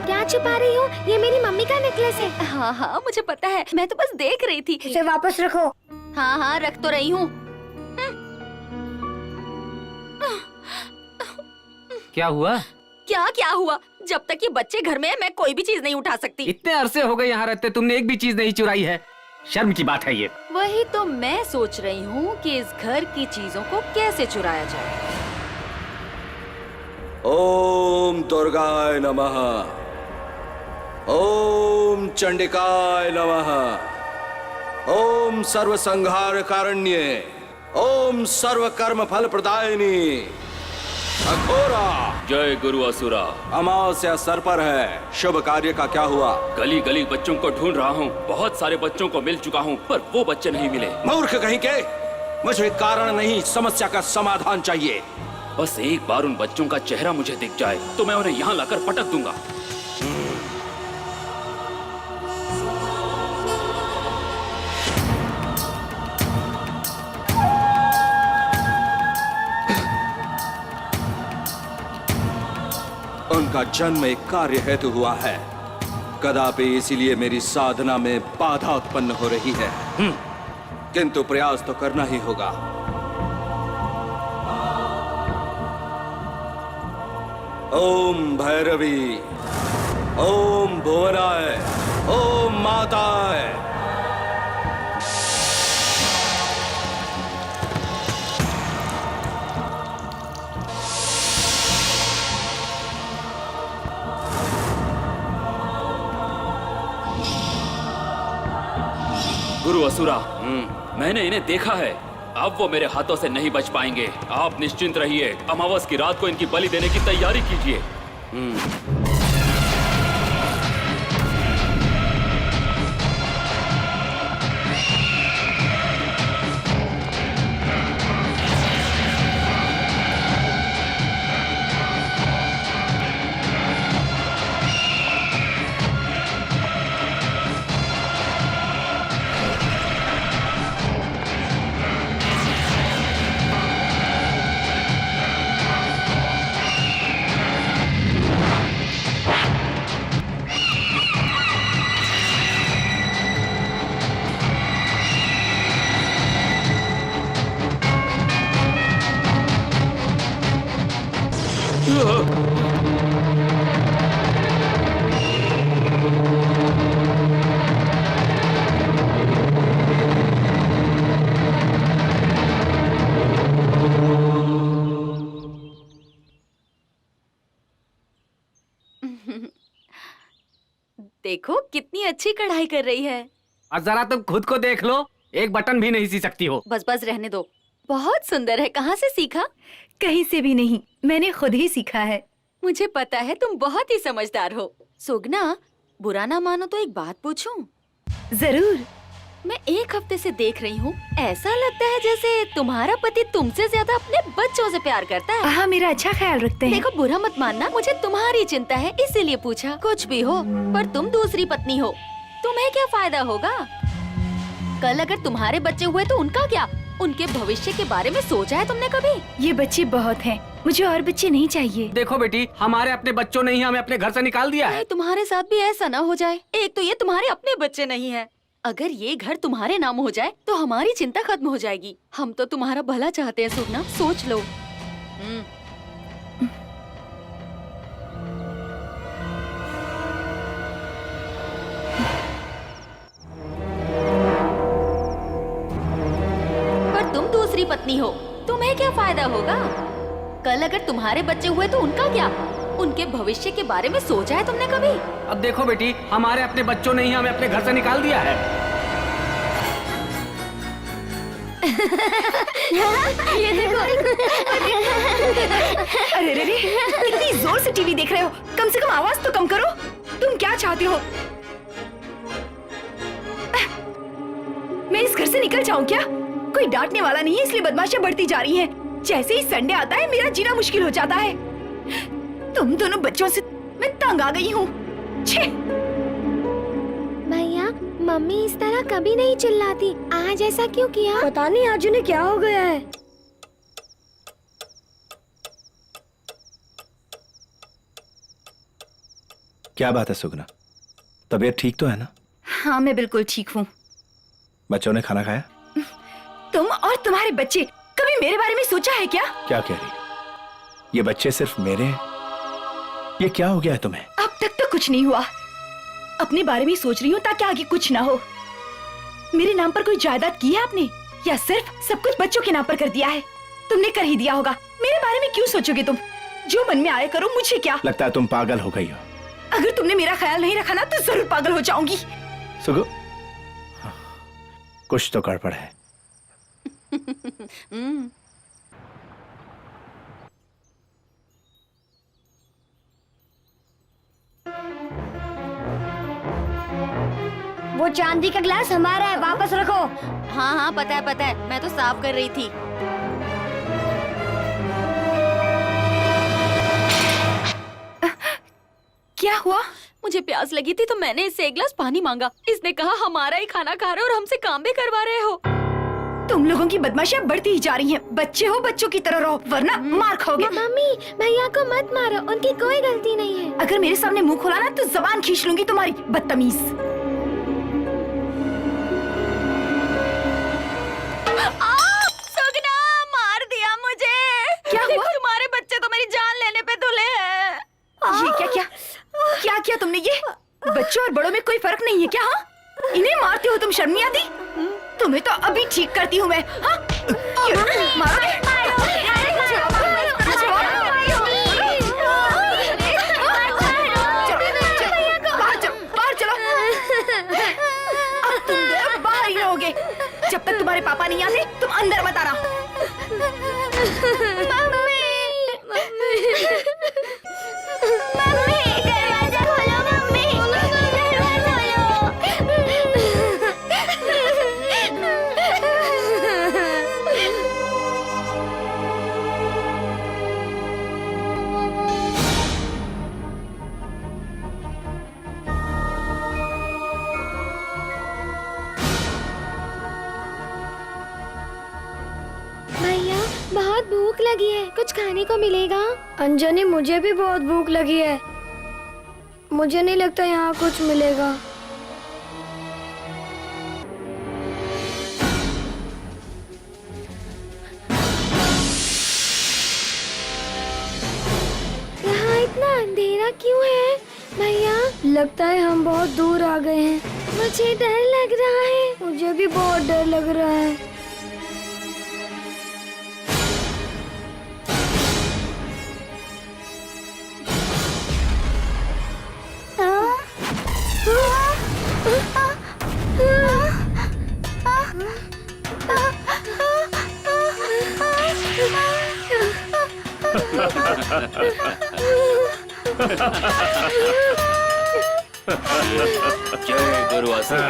क्या छुपा रही हो? ये मेरी मम्मी का नेकलेस है। हाँ, मुझे पता है, मैं तो बस देख रही थी। इसे वापस रखो। हाँ, रख तो रही हूँ। क्या हुआ? क्या हुआ? जब तक ये बच्चे घर में है, मैं कोई भी चीज नहीं उठा सकती। इतने अरसे हो गए यहाँ रहते, तुमने एक भी चीज नहीं चुराई है। शर्म की बात है ये। वही तो मैं सोच रही हूँ कि इस घर की चीजों को कैसे चुराया जाए। ओम दुर्गाय नमः, ओम चंडिकाय नमः, ओम सर्व संहार कारण्ये, ओम सर्व कर्म फल प्रदायिनी। अघोरा। जय गुरु असुरा। अमावस्या सर पर है, शुभ कार्य का क्या हुआ? गली गली बच्चों को ढूंढ रहा हूँ, बहुत सारे बच्चों को मिल चुका हूँ, पर वो बच्चे नहीं मिले। मूर्ख कहीं के, मुझे कारण नहीं समस्या का समाधान चाहिए। बस एक बार उन बच्चों का चेहरा मुझे दिख जाए तो मैं उन्हें यहाँ लाकर पटक दूंगा। उनका जन्म एक कार्य हेतु हुआ है, कदापि इसीलिए मेरी साधना में बाधा उत्पन्न हो रही है। किंतु प्रयास तो करना ही होगा। ओम भैरवी, ओम भुवनाय, ओम माताय। गुरु असुरा, मैंने इन्हें देखा है, अब वो मेरे हाथों से नहीं बच पाएंगे। आप निश्चिंत रहिए, अमावस की रात को इनकी बलि देने की तैयारी कीजिए। देखो कितनी अच्छी कढ़ाई कर रही है। और जरा तुम खुद को देख लो, एक बटन भी नहीं सी सकती हो। बस बस रहने दो, बहुत सुंदर है। कहाँ से सीखा? कहीं से भी नहीं, मैंने खुद ही सीखा है। मुझे पता है तुम बहुत ही समझदार हो। सुगना, बुरा ना मानो तो एक बात पूछूं? जरूर। मैं एक हफ्ते से देख रही हूँ, ऐसा लगता है जैसे तुम्हारा पति तुमसे ज्यादा अपने बच्चों से प्यार करता है। हाँ, मेरा अच्छा ख्याल रखते हैं। देखो बुरा मत मानना, मुझे तुम्हारी चिंता है इसीलिए पूछा। कुछ भी हो, पर तुम दूसरी पत्नी हो, तुम्हें क्या फायदा होगा? कल अगर तुम्हारे बच्चे हुए तो उनका क्या? उनके भविष्य के बारे में सोचा है तुमने कभी? ये बच्चे बहुत हैं, मुझे और बच्चे नहीं चाहिए। देखो बेटी, हमारे अपने बच्चों ने ही हमें अपने घर से निकाल दिया है। तुम्हारे साथ भी ऐसा ना हो जाए। एक तो ये तुम्हारे अपने बच्चे नहीं है, अगर ये घर तुम्हारे नाम हो जाए तो हमारी चिंता खत्म हो जाएगी। हम तो तुम्हारा भला चाहते हैं सुगना, सोच लो। पर तुम दूसरी पत्नी हो, तुम्हें क्या फायदा होगा? कल अगर तुम्हारे बच्चे हुए तो उनका क्या? उनके भविष्य के बारे में सोचा है तुमने कभी? अब देखो बेटी, हमारे अपने बच्चों ने ही हमें अपने घर से निकाल दिया है। ये देखो। अरे रे रे, इतनी जोर से टीवी देख रहे हो, कम से कम आवाज तो कम करो। तुम क्या चाहते हो? मैं इस घर से निकल जाऊं क्या? कोई डांटने वाला नहीं है, इसलिए बदमाशियां बढ़ती जा रही हैं। जैसे ही संडे आता है मेरा जीना मुश्किल हो जाता है। तुम दोनों बच्चों से मैं तंग आ गई हूँ। छे! भैया, मम्मी इस तरह कभी नहीं चिल्लाती, आज ऐसा क्यों किया? पता नहीं आज उन्हें क्या हो गया है। क्या बात है सुगना, तबीयत ठीक तो है ना? हाँ, मैं बिल्कुल ठीक हूँ। बच्चों ने खाना खाया? तुम और तुम्हारे बच्चे कभी मेरे बारे में सोचा है क्या? क्या कह रही? ये बच्चे सिर्फ मेरे हैं? ये क्या हो गया है तुम्हें? अब तक तो कुछ नहीं हुआ, अपने बारे में सोच रही हूँ ताकि आगे कुछ ना हो। मेरे नाम पर कोई जायदाद की है आपने, या सिर्फ सब कुछ बच्चों के नाम पर कर दिया है? तुमने कर ही दिया होगा। मेरे बारे में क्यों सोचोगे तुम? जो मन में आए करो, मुझे क्या। लगता है तुम पागल हो गई हो। अगर तुमने मेरा ख्याल नहीं रखा ना तो जरूर पागल हो जाऊंगी। सुगु, कुछ तो गड़बड़ है। वो चांदी का ग्लास हमारा है, वापस रखो। हाँ हाँ पता है, मैं तो साफ कर रही थी। क्या हुआ? मुझे प्यास लगी थी तो मैंने इससे एक गिलास पानी मांगा। इसने कहा हमारा ही खाना खा रहे हो और हमसे काम भी करवा रहे हो। तुम लोगों की बदमाशियां बढ़ती ही जा रही हैं। बच्चे हो, बच्चों की तरह रहो वरना मार खाओगे। मम्मी, भैया को मत मारो, उनकी कोई गलती नहीं है। अगर मेरे सामने मुंह खोला ना तो जबान खींच लूंगी तुम्हारी, बदतमीज। सुगना, मार दिया मुझे। क्या हुआ? तुम्हारे बच्चे तो मेरी जान लेने पे तुले हैं। ये क्या किया तुमने? ये बच्चों और बड़ों में कोई फर्क नहीं है क्या? हाँ, इन्हें मारते हो तुम, शर्म नहीं आती? तुम्हें तो अभी ठीक करती हूँ मैं। हाँ? मारोगे? बाहर चलो। अब तुम दोनों बाहर ही रहोगे। जब तक तुम्हारे पापा नहीं आते तुम अंदर मत आना। भैया, बहुत भूख लगी है, कुछ खाने को मिलेगा? अंजनी, मुझे भी बहुत भूख लगी है। मुझे नहीं लगता यहाँ कुछ मिलेगा। यहाँ इतना अंधेरा क्यों है? भैया, लगता है हम बहुत दूर आ गए हैं। मुझे डर लग रहा है। मुझे भी बहुत डर लग रहा है। जय दुर्वासा।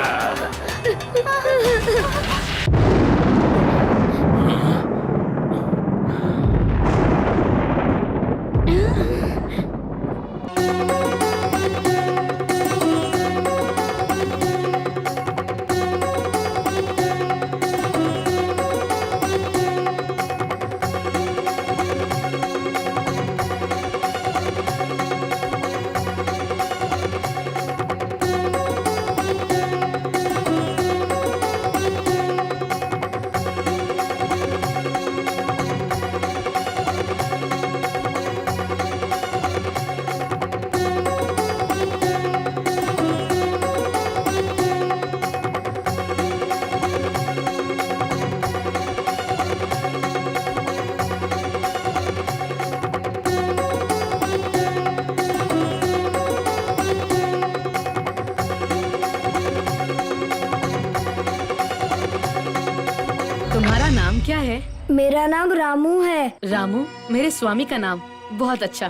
तुम्हारा नाम क्या है? मेरा नाम रामू है। रामू, मेरे स्वामी का नाम। बहुत अच्छा।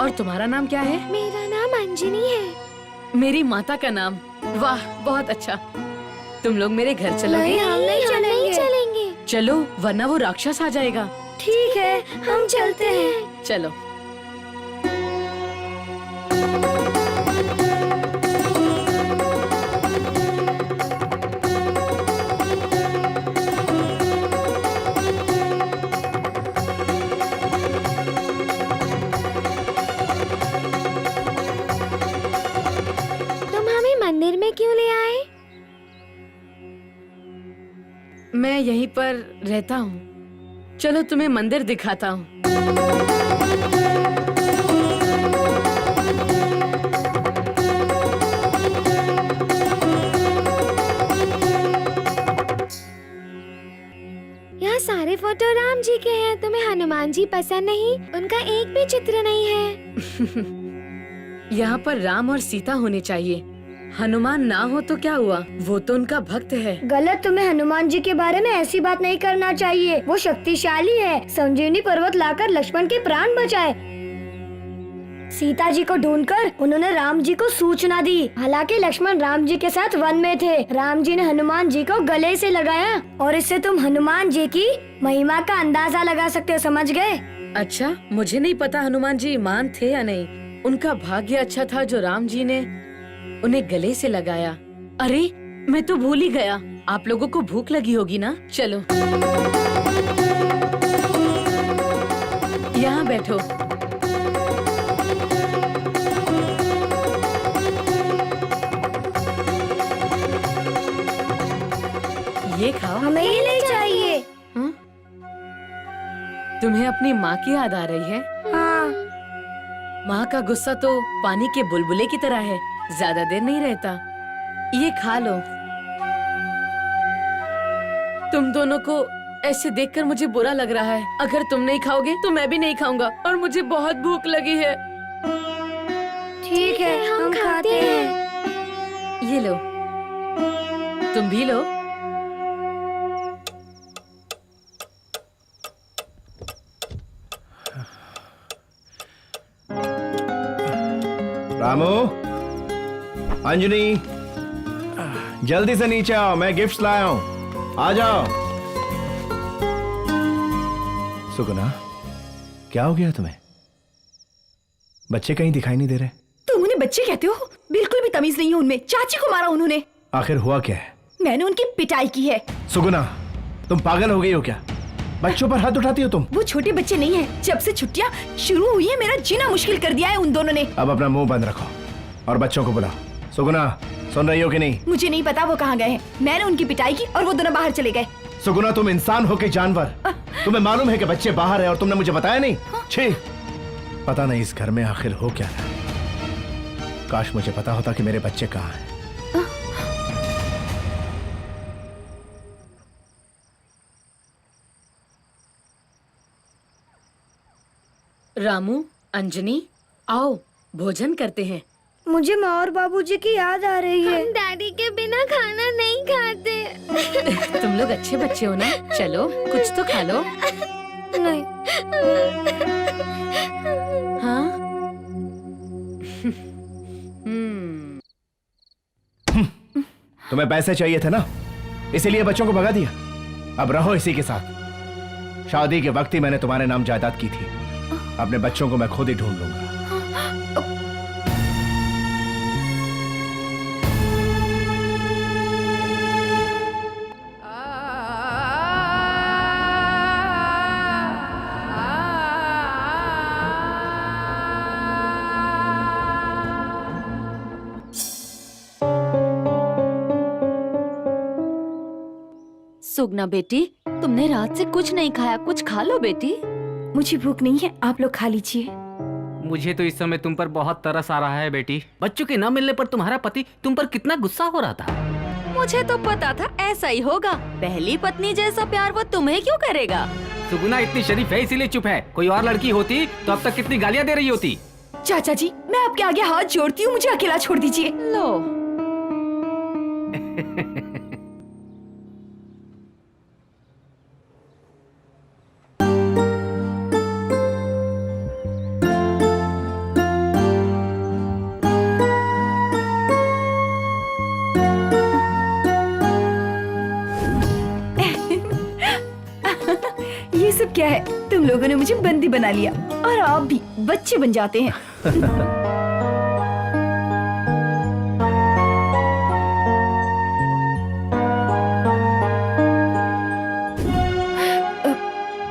और तुम्हारा नाम क्या है? मेरा नाम अंजनी है। मेरी माता का नाम। वाह, बहुत अच्छा। तुम लोग मेरे घर चलोगे? नहीं, हम नहीं चलेंगे। चलो, वरना वो राक्षस आ जाएगा। ठीक है, हम चलते हैं। चलो। तुम हमें मंदिर में क्यों ले आए? मैं यहीं पर रहता हूँ। चलो तुम्हें मंदिर दिखाता हूँ। यहाँ सारे फोटो राम जी के हैं। तुम्हें हनुमान जी पसंद नहीं? उनका एक भी चित्र नहीं है। यहाँ पर राम और सीता होने चाहिए। हनुमान ना हो तो क्या हुआ, वो तो उनका भक्त है। गलत, तुम्हें हनुमान जी के बारे में ऐसी बात नहीं करना चाहिए। वो शक्तिशाली है, संजीवनी पर्वत लाकर लक्ष्मण के प्राण बचाए। सीता जी को ढूंढकर उन्होंने राम जी को सूचना दी। हालांकि लक्ष्मण राम जी के साथ वन में थे। राम जी ने हनुमान जी को गले से लगाया और इससे तुम हनुमान जी की महिमा का अंदाजा लगा सकते हो, समझ गए? अच्छा, मुझे नहीं पता हनुमान जी ईमान थे या नहीं। उनका भाग्य अच्छा था जो राम जी ने उन्हें गले से लगाया। अरे मैं तो भूल ही गया, आप लोगों को भूख लगी होगी ना? चलो यहाँ बैठो। ये खाओ। हमें ये नहीं चाहिए। तुम्हें अपनी माँ की याद आ रही है? हाँ। माँ का गुस्सा तो पानी के बुलबुले की तरह है, ज्यादा देर नहीं रहता। ये खा लो। तुम दोनों को ऐसे देखकर मुझे बुरा लग रहा है। अगर तुम नहीं खाओगे तो मैं भी नहीं खाऊंगा और मुझे बहुत भूख लगी है। ठीक है, हम खाते हैं। ये लो, तुम भी लो। रामू, अंजनी, जल्दी से नीचे आओ, मैं गिफ्ट्स लाया हूँ। आ जाओ। सुगुना, क्या हो गया तुम्हें? बच्चे कहीं दिखाई नहीं दे रहे। तुम उन्हें बच्चे कहते हो? बिल्कुल भी तमीज नहीं है उनमें। चाची को मारा उन्होंने। आखिर हुआ क्या है? मैंने उनकी पिटाई की है। सुगुना, तुम पागल हो गई हो क्या? बच्चों पर हाथ उठाती हो तुम? वो छोटे बच्चे नहीं है। जब से छुट्टियां शुरू हुई है, मेरा जीना मुश्किल कर दिया है उन दोनों ने। अब अपना मुंह बंद रखो और बच्चों को बुलाओ। सुगुना, सुन रही हो कि नहीं? मुझे नहीं पता वो कहाँ गए हैं। मैंने उनकी पिटाई की और वो दोनों बाहर चले गए। सुगुना, तुम इंसान हो के जानवर। तुम्हें मालूम है कि बच्चे बाहर है और तुमने मुझे बताया नहीं? छी, पता नहीं इस घर में आखिर हो क्या रहा है। काश मुझे पता होता कि मेरे बच्चे कहाँ हैं। रामू, अंजनी, आओ भोजन करते हैं। मुझे माँ और बाबूजी की याद आ रही है। हम डैडी के बिना खाना नहीं खाते। तुम लोग अच्छे बच्चे हो ना? चलो कुछ तो खा लो। नहीं। हाँ? तुम्हें पैसे चाहिए थे ना, इसीलिए बच्चों को भगा दिया। अब रहो इसी के साथ। शादी के वक्त ही मैंने तुम्हारे नाम जायदाद की थी। अपने बच्चों को मैं खुद ही ढूंढ लूंगा। सुगना बेटी, तुमने रात से कुछ नहीं खाया, कुछ खा लो बेटी। मुझे भूख नहीं है, आप लोग खा लीजिए। मुझे तो इस समय तुम पर बहुत तरस आ रहा है बेटी। बच्चों के न मिलने पर तुम्हारा पति तुम पर कितना गुस्सा हो रहा था। मुझे तो पता था ऐसा ही होगा। पहली पत्नी जैसा प्यार वो तुम्हें क्यों करेगा? सुगुना इतनी शरीफ है इसीलिए चुप है। कोई और लड़की होती तो अब तक कितनी गालियाँ दे रही होती। चाचा जी, मैं आपके आगे हाथ जोड़ती हूँ, मुझे अकेला छोड़ दीजिए। लो। ये सब क्या है? तुम लोगों ने मुझे बंदी बना लिया और आप भी बच्चे बन जाते हैं।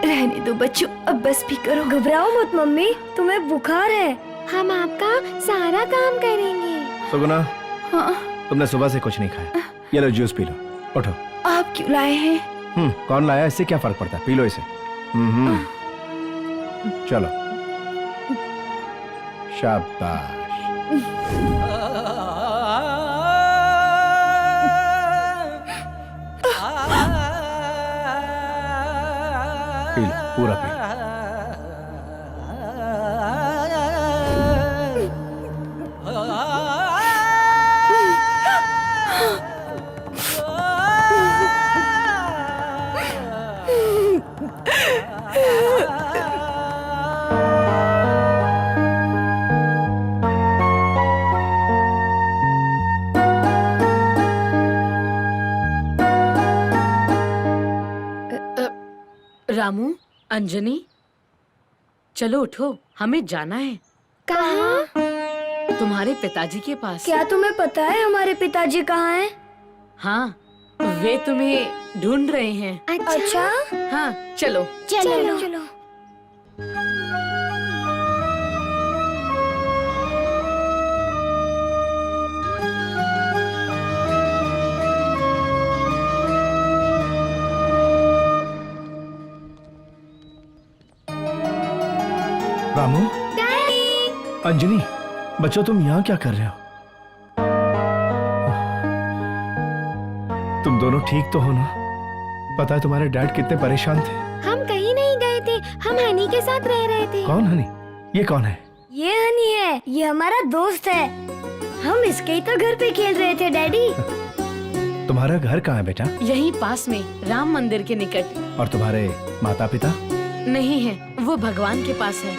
रहने दो बच्चों, अब बस भी करो। घबराओ मत मम्मी, तुम्हें बुखार है। हम आपका सारा काम करेंगे। सुगुना, हाँ? तुमने सुबह से कुछ नहीं खाया। ये लो जूस पी लो, उठो। आप क्यों लाए हैं? कौन लाया, इससे क्या फर्क पड़ता है? पी लो इसे। चलो, शाबाश। पी लो, पूरा पी लो। रामू, अंजनी, चलो उठो, हमें जाना है कहाँ? तुम्हारे पिताजी के पास। क्या तुम्हें पता है हमारे पिताजी कहाँ हैं? हाँ, वे तुम्हें ढूंढ रहे हैं। अच्छा? हाँ, चलो। चलो चलो। रामू, अंजनी, बच्चों तुम यहाँ क्या कर रहे हो? तुम दोनों ठीक तो हो ना? पता है तुम्हारे डैड कितने परेशान थे। हम कहीं नहीं गए थे, हम हनी के साथ रह रहे थे। कौन हनी? ये कौन है? ये हनी है, ये हमारा दोस्त है। हम इसके ही तो घर पे खेल रहे थे डैडी। तुम्हारा घर कहाँ है बेटा? यहीं पास में, राम मंदिर के निकट। और तुम्हारे माता पिता? नहीं है, वो भगवान के पास है।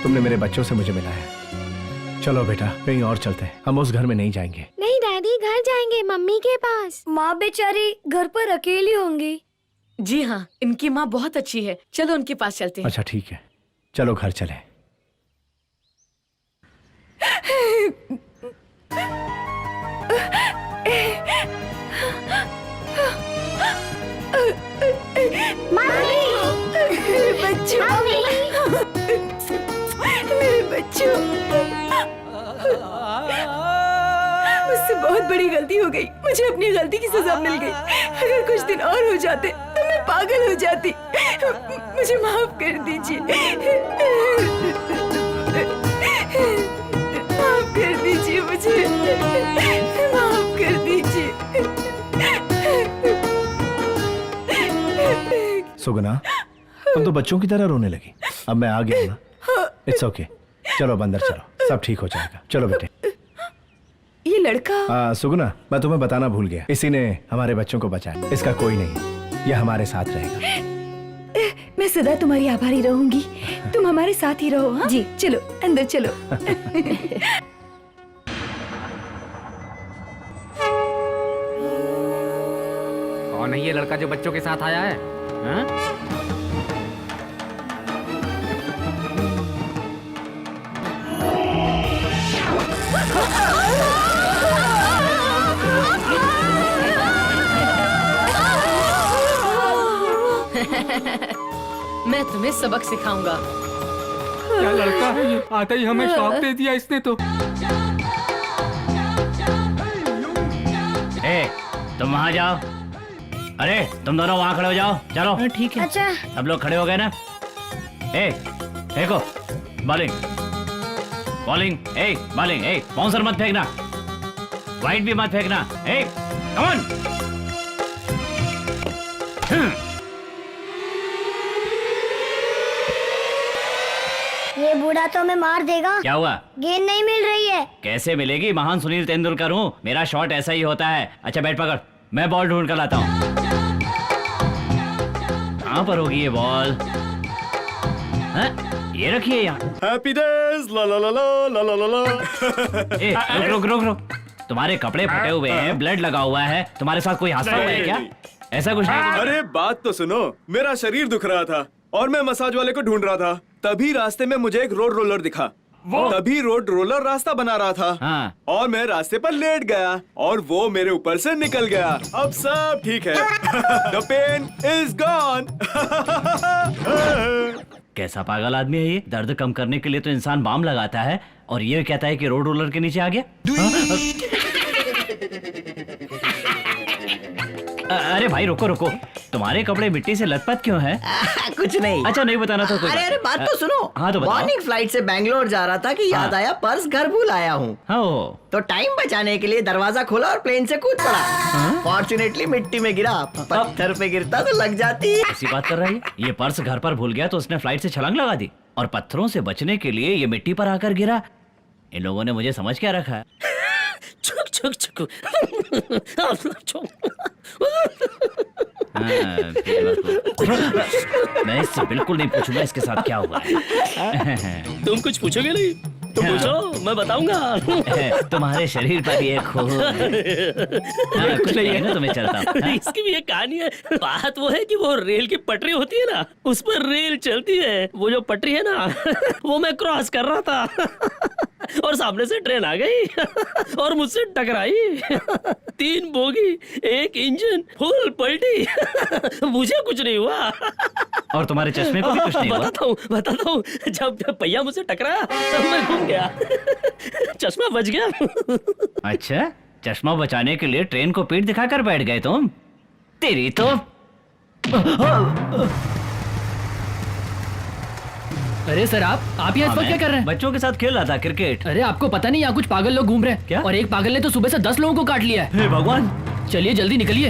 तुमने मेरे बच्चों से मुझे मिलाया। चलो बेटा, कहीं और चलते हैं, हम उस घर में नहीं जाएंगे। नहीं डैडी, घर जाएंगे मम्मी के पास। माँ बेचारी घर पर अकेली होंगी। जी हाँ, इनकी माँ बहुत अच्छी है, चलो उनके पास चलते हैं। अच्छा ठीक है, चलो घर चले। मेरे बच्चों, मेरे बच्चों, मुझसे बहुत बड़ी गलती हो गई। मुझे अपनी गलती की सजा मिल गई। अगर कुछ दिन और हो जाते तो मैं पागल हो जाती। मुझे माफ कर दीजिए, माफ कर दीजिए, मुझे माफ कर दीजिए। सुगना, तुम तो बच्चों की तरह रोने लगी। अब मैं आ गया हूं ना। इट्स ओके, चलो अब अंदर चलो, सब ठीक हो जाएगा। चलो बेटे। ये लड़का सुगना, मैं तुम्हें बताना भूल गया, इसी ने हमारे बच्चों को बचाया। इसका कोई नहीं, यह हमारे साथ रहेगा। मैं सदा तुम्हारी आभारी रहूंगी। तुम हमारे साथ ही रहो। हाँ? जी चलो अंदर चलो। कौन है ये लड़का जो बच्चों के साथ आया है? हाँ? मैं तुम्हें सबक सिखाऊंगा। क्या लड़का है ये? आते ही हमें शॉक दे दिया इसने तो। तुम वहाँ जाओ। अरे तुम दोनों वहाँ खड़े हो जाओ। चलो ठीक है। अच्छा। सब लोग खड़े हो गए ना? फेंको बॉलिंग, बॉलिंग, बॉलिंग, बाउंसर मत फेंकना, वाइड भी मत फेंकना। Come on. ये बूढ़ा तो हमें मार देगा। क्या हुआ? गेंद नहीं मिल रही है। कैसे मिलेगी? महान सुनील तेंदुलकर हूँ, मेरा शॉट ऐसा ही होता है। अच्छा बैट पकड़, मैं बॉल ढूंढ कर लाता हूँ। कहाँ पर होगी ये बॉल? ये रखिए यहाँ। हैप्पी डेज ला ला ला ला ला ला ला। रुक रुक रुक रुक, तुम्हारे कपड़े फटे हुए हैं, ब्लड लगा हुआ है, तुम्हारे साथ कोई हादसा हुआ है क्या? ऐसा कुछ नहीं। अरे बात तो सुनो, मेरा शरीर दुख रहा था और मैं मसाज वाले को ढूंढ रहा था। तभी रास्ते में मुझे एक रोड रोलर दिखा। तभी रोड रोलर रास्ता बना रहा था। हाँ। और मैं रास्ते पर लेट गया और वो मेरे ऊपर से निकल गया। अब सब ठीक है। The pain is gone। कैसा पागल आदमी है ये? दर्द कम करने के लिए तो इंसान बाम लगाता है और ये कहता है कि रोड रोलर के नीचे आ गया। अरे भाई रुको रुको, तुम्हारे कपड़े मिट्टी से लथपथ क्यों है? कुछ नहीं। अच्छा नहीं बताना तो कोई अरे अरे बात तो सुनो। हाँ तो बताओ। मॉर्निंग फ्लाइट से बैंगलोर जा रहा था कि याद आया पर्स घर भूल आया हूँ। हाँ तो टाइम बचाने के लिए दरवाजा खोला और प्लेन से कूद पड़ा। फॉर्चुनेटली मिट्टी में गिरा, पत्थर पे गिरता तो लग जाती। ऐसी बात कर रही है? ये पर्स घर पर भूल गया तो उसने फ्लाइट से छलांग लगा दी और पत्थरों से बचने के लिए ये मिट्टी पर आकर गिरा। इन लोगों ने मुझे समझ क्या रखा है? छुक छुक छुक। मैं इससे बिल्कुल नहीं पूछूंगा इसके साथ क्या हुआ है। तुम कुछ पूछोगे नहीं? तुम पूछो, मैं बताऊंगा। तुम्हारे शरीर पर ये खून। कुछ नहीं है ना, तुम्हें चलता हूं। इसकी भी एक कहानी है। बात वो है कि वो रेल की पटरी होती है ना, उस पर रेल चलती है। वो जो पटरी है ना, वो मैं क्रॉस कर रहा था और सामने से ट्रेन आ गई और मुझसे टकराई। 3 बोगी, 1 इंजन, फुल पलटी। मुझे कुछ नहीं हुआ। और तुम्हारे चश्मे को भी कुछ नहीं हुआ? बताता हूँ। जब पहिया मुझसे टकराया तब मैं घूम गया, चश्मा बच गया। अच्छा, चश्मा बचाने के लिए ट्रेन को पीठ दिखाकर बैठ गए तुम? तेरी तो। अरे सर आप यहाँ इस वक्त क्या कर रहे हैं? बच्चों के साथ खेल रहा था क्रिकेट। अरे आपको पता नहीं यहाँ कुछ पागल लोग घूम रहे हैं क्या? और एक पागल ने तो सुबह से 10 लोगों को काट लिया है। हे भगवान! चलिए जल्दी निकलिए।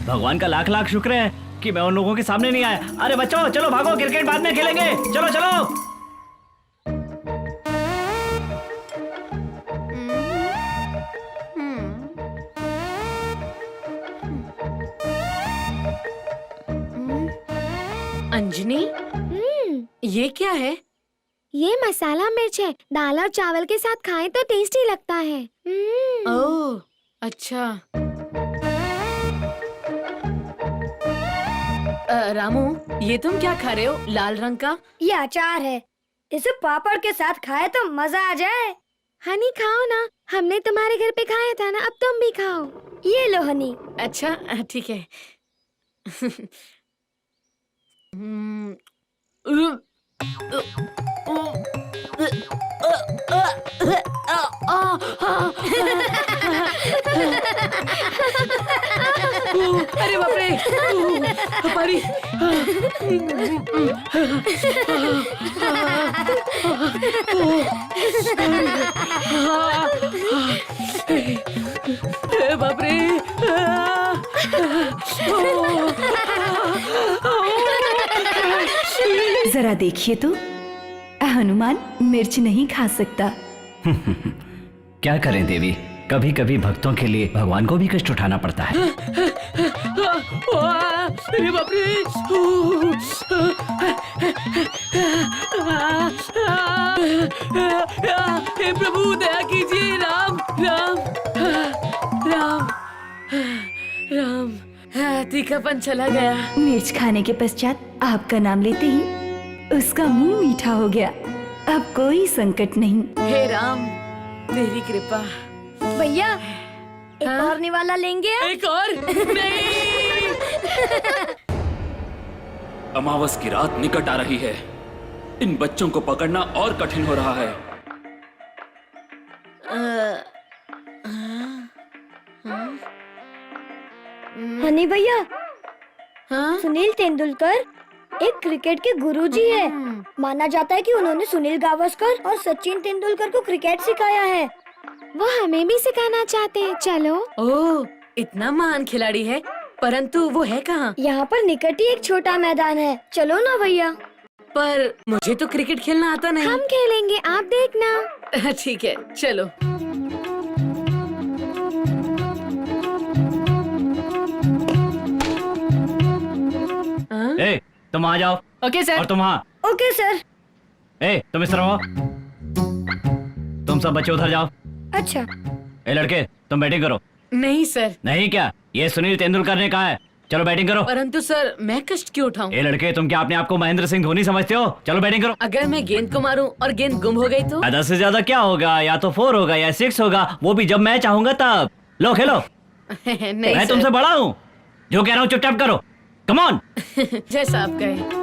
भगवान का लाख लाख शुक्र है कि मैं उन लोगों के सामने नहीं आया। अरे बच्चों चलो भागो, क्रिकेट बाद में खेलेंगे। चलो चलो। अंजनी, ये क्या है? ये मसाला मिर्च है। दाल और चावल के साथ खाएं तो टेस्टी लगता है। ओह, अच्छा। रामू, ये तुम क्या खा रहे हो लाल रंग का? ये अचार है। इसे पापड़ के साथ खाए तो मजा आ जाए। हनी खाओ ना, हमने तुम्हारे घर पे खाया था ना, अब तुम भी खाओ। ये लो हनी। अच्छा ठीक है। अरे बाप रे, हमारी बाप रे। जरा देखिए तो, हनुमान मिर्च नहीं खा सकता। क्या करें देवी, कभी कभी भक्तों के लिए भगवान को भी कष्ट उठाना पड़ता है। अरे बाप रे। हे प्रभु दया कीजिए। राम राम राम राम। तीखापन चला गया। मिर्च खाने के पश्चात आपका नाम लेते ही उसका मुंह मीठा हो गया। अब कोई संकट नहीं। हे राम, तेरी कृपा। भैया एक और निवाला लेंगे? एक और नहीं। अमावस की रात निकट आ रही है। इन बच्चों को पकड़ना और कठिन हो रहा है। हनी भैया, सुनील तेंदुलकर एक क्रिकेट के गुरुजी है। माना जाता है कि उन्होंने सुनील गावस्कर और सचिन तेंदुलकर को क्रिकेट सिखाया है। वो हमें भी सिखाना चाहते हैं। चलो। ओह, इतना महान खिलाड़ी है, परंतु वो है कहाँ? यहाँ पर निकट ही एक छोटा मैदान है। चलो ना भैया। पर मुझे तो क्रिकेट खेलना आता नहीं। हम खेलेंगे, आप देखना। ठीक है, चलो। ए, तुम आ जाओ। Okay sir. और तुम वहाँ। Okay sir. ए, तुम इस तरह आओ। तुम सब बच्चे उधर जाओ। अच्छा। ए लड़के, तुम बैटिंग करो। नहीं सर। नहीं क्या? ये सुनील तेंदुलकर ने कहा है। चलो बैटिंग करो। परंतु सर, मैं कष्ट क्यों उठाऊं? ए लड़के, तुम क्या अपने आप को महेंद्र सिंह धोनी समझते हो? चलो बैटिंग करो। अगर मैं गेंद को मारूं और गेंद गुम हो गई तो? 10 से ज्यादा क्या होगा? या तो 4 होगा या 6 होगा, वो भी जब मैं चाहूंगा तब। लो खेलो। नहीं मैं तुमसे बड़ा हूँ। जो कह रहा हूँ चुपचाप करो। Come on. जैसा आप कहे।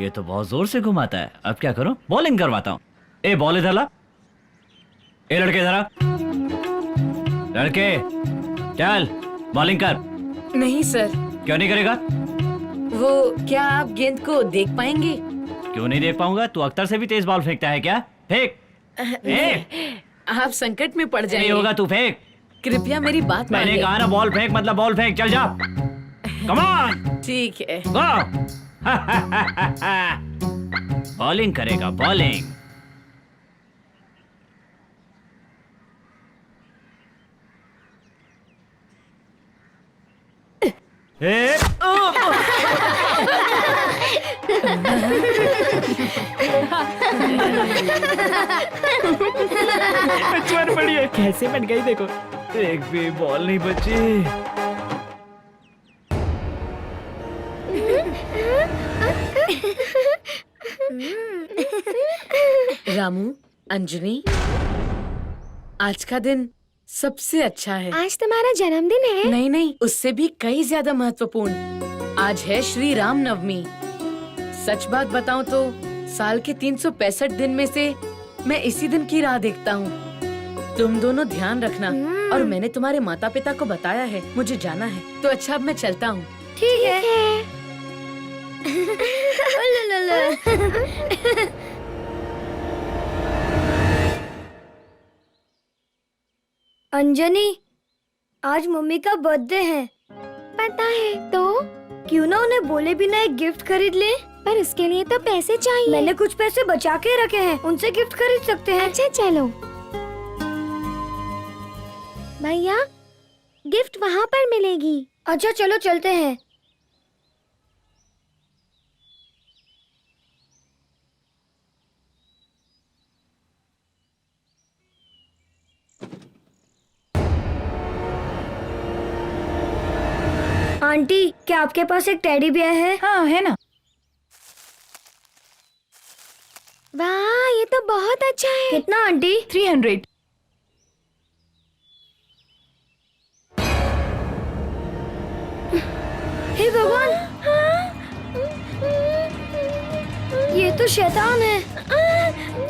ये तो बहुत जोर से घुमाता है। अब क्या करूं? बॉलिंग करवाता हूं। ए बॉल इधर ला। ए लड़के इधर आ। लड़के चल बॉलिंग कर। नहीं सर। क्यों नहीं करेगा? वो क्या आप गेंद को देख पाएंगे? क्यों नहीं देख पाऊंगा? तू अख्तर से भी तेज बॉल फेंकता है क्या? फेंक। आप संकट में पड़ जाएंगे। नहीं होगा, तू फेंक। कृपया मेरी बात मैंने मानिए। कहा ना बॉल फेंक मतलब बॉल फेंक। चल जा। Come on. ठीक है। गो। बॉलिंग करेगा, बॉलिंग। बढ़िया कैसे बन गई देखो। एक भी बॉल नहीं बची। रामू, अंजनी, आज का दिन सबसे अच्छा है। आज तुम्हारा जन्मदिन है? नहीं नहीं, उससे भी कई ज्यादा महत्वपूर्ण। आज है श्री राम नवमी। सच बात बताऊं तो साल के 365 दिन में से मैं इसी दिन की राह देखता हूँ। तुम दोनों ध्यान रखना। और मैंने तुम्हारे माता पिता को बताया है, मुझे जाना है। तो अच्छा अब मैं चलता हूँ। ठीक है। अंजनी, आज मम्मी का बर्थडे है। पता है तो क्यों ना उन्हें बोले बिना एक गिफ्ट खरीद ले? पर उसके लिए तो पैसे चाहिए। मैंने कुछ पैसे बचा के रखे हैं, उनसे गिफ्ट खरीद सकते हैं। अच्छा चलो। भैया, गिफ्ट वहाँ पर मिलेगी। अच्छा चलो चलते हैं। आंटी, क्या आपके पास एक टेडी बियर है? हाँ है ना। वाह, ये तो बहुत अच्छा है। कितना आंटी? 300। हे भगवान, ये तो शैतान है।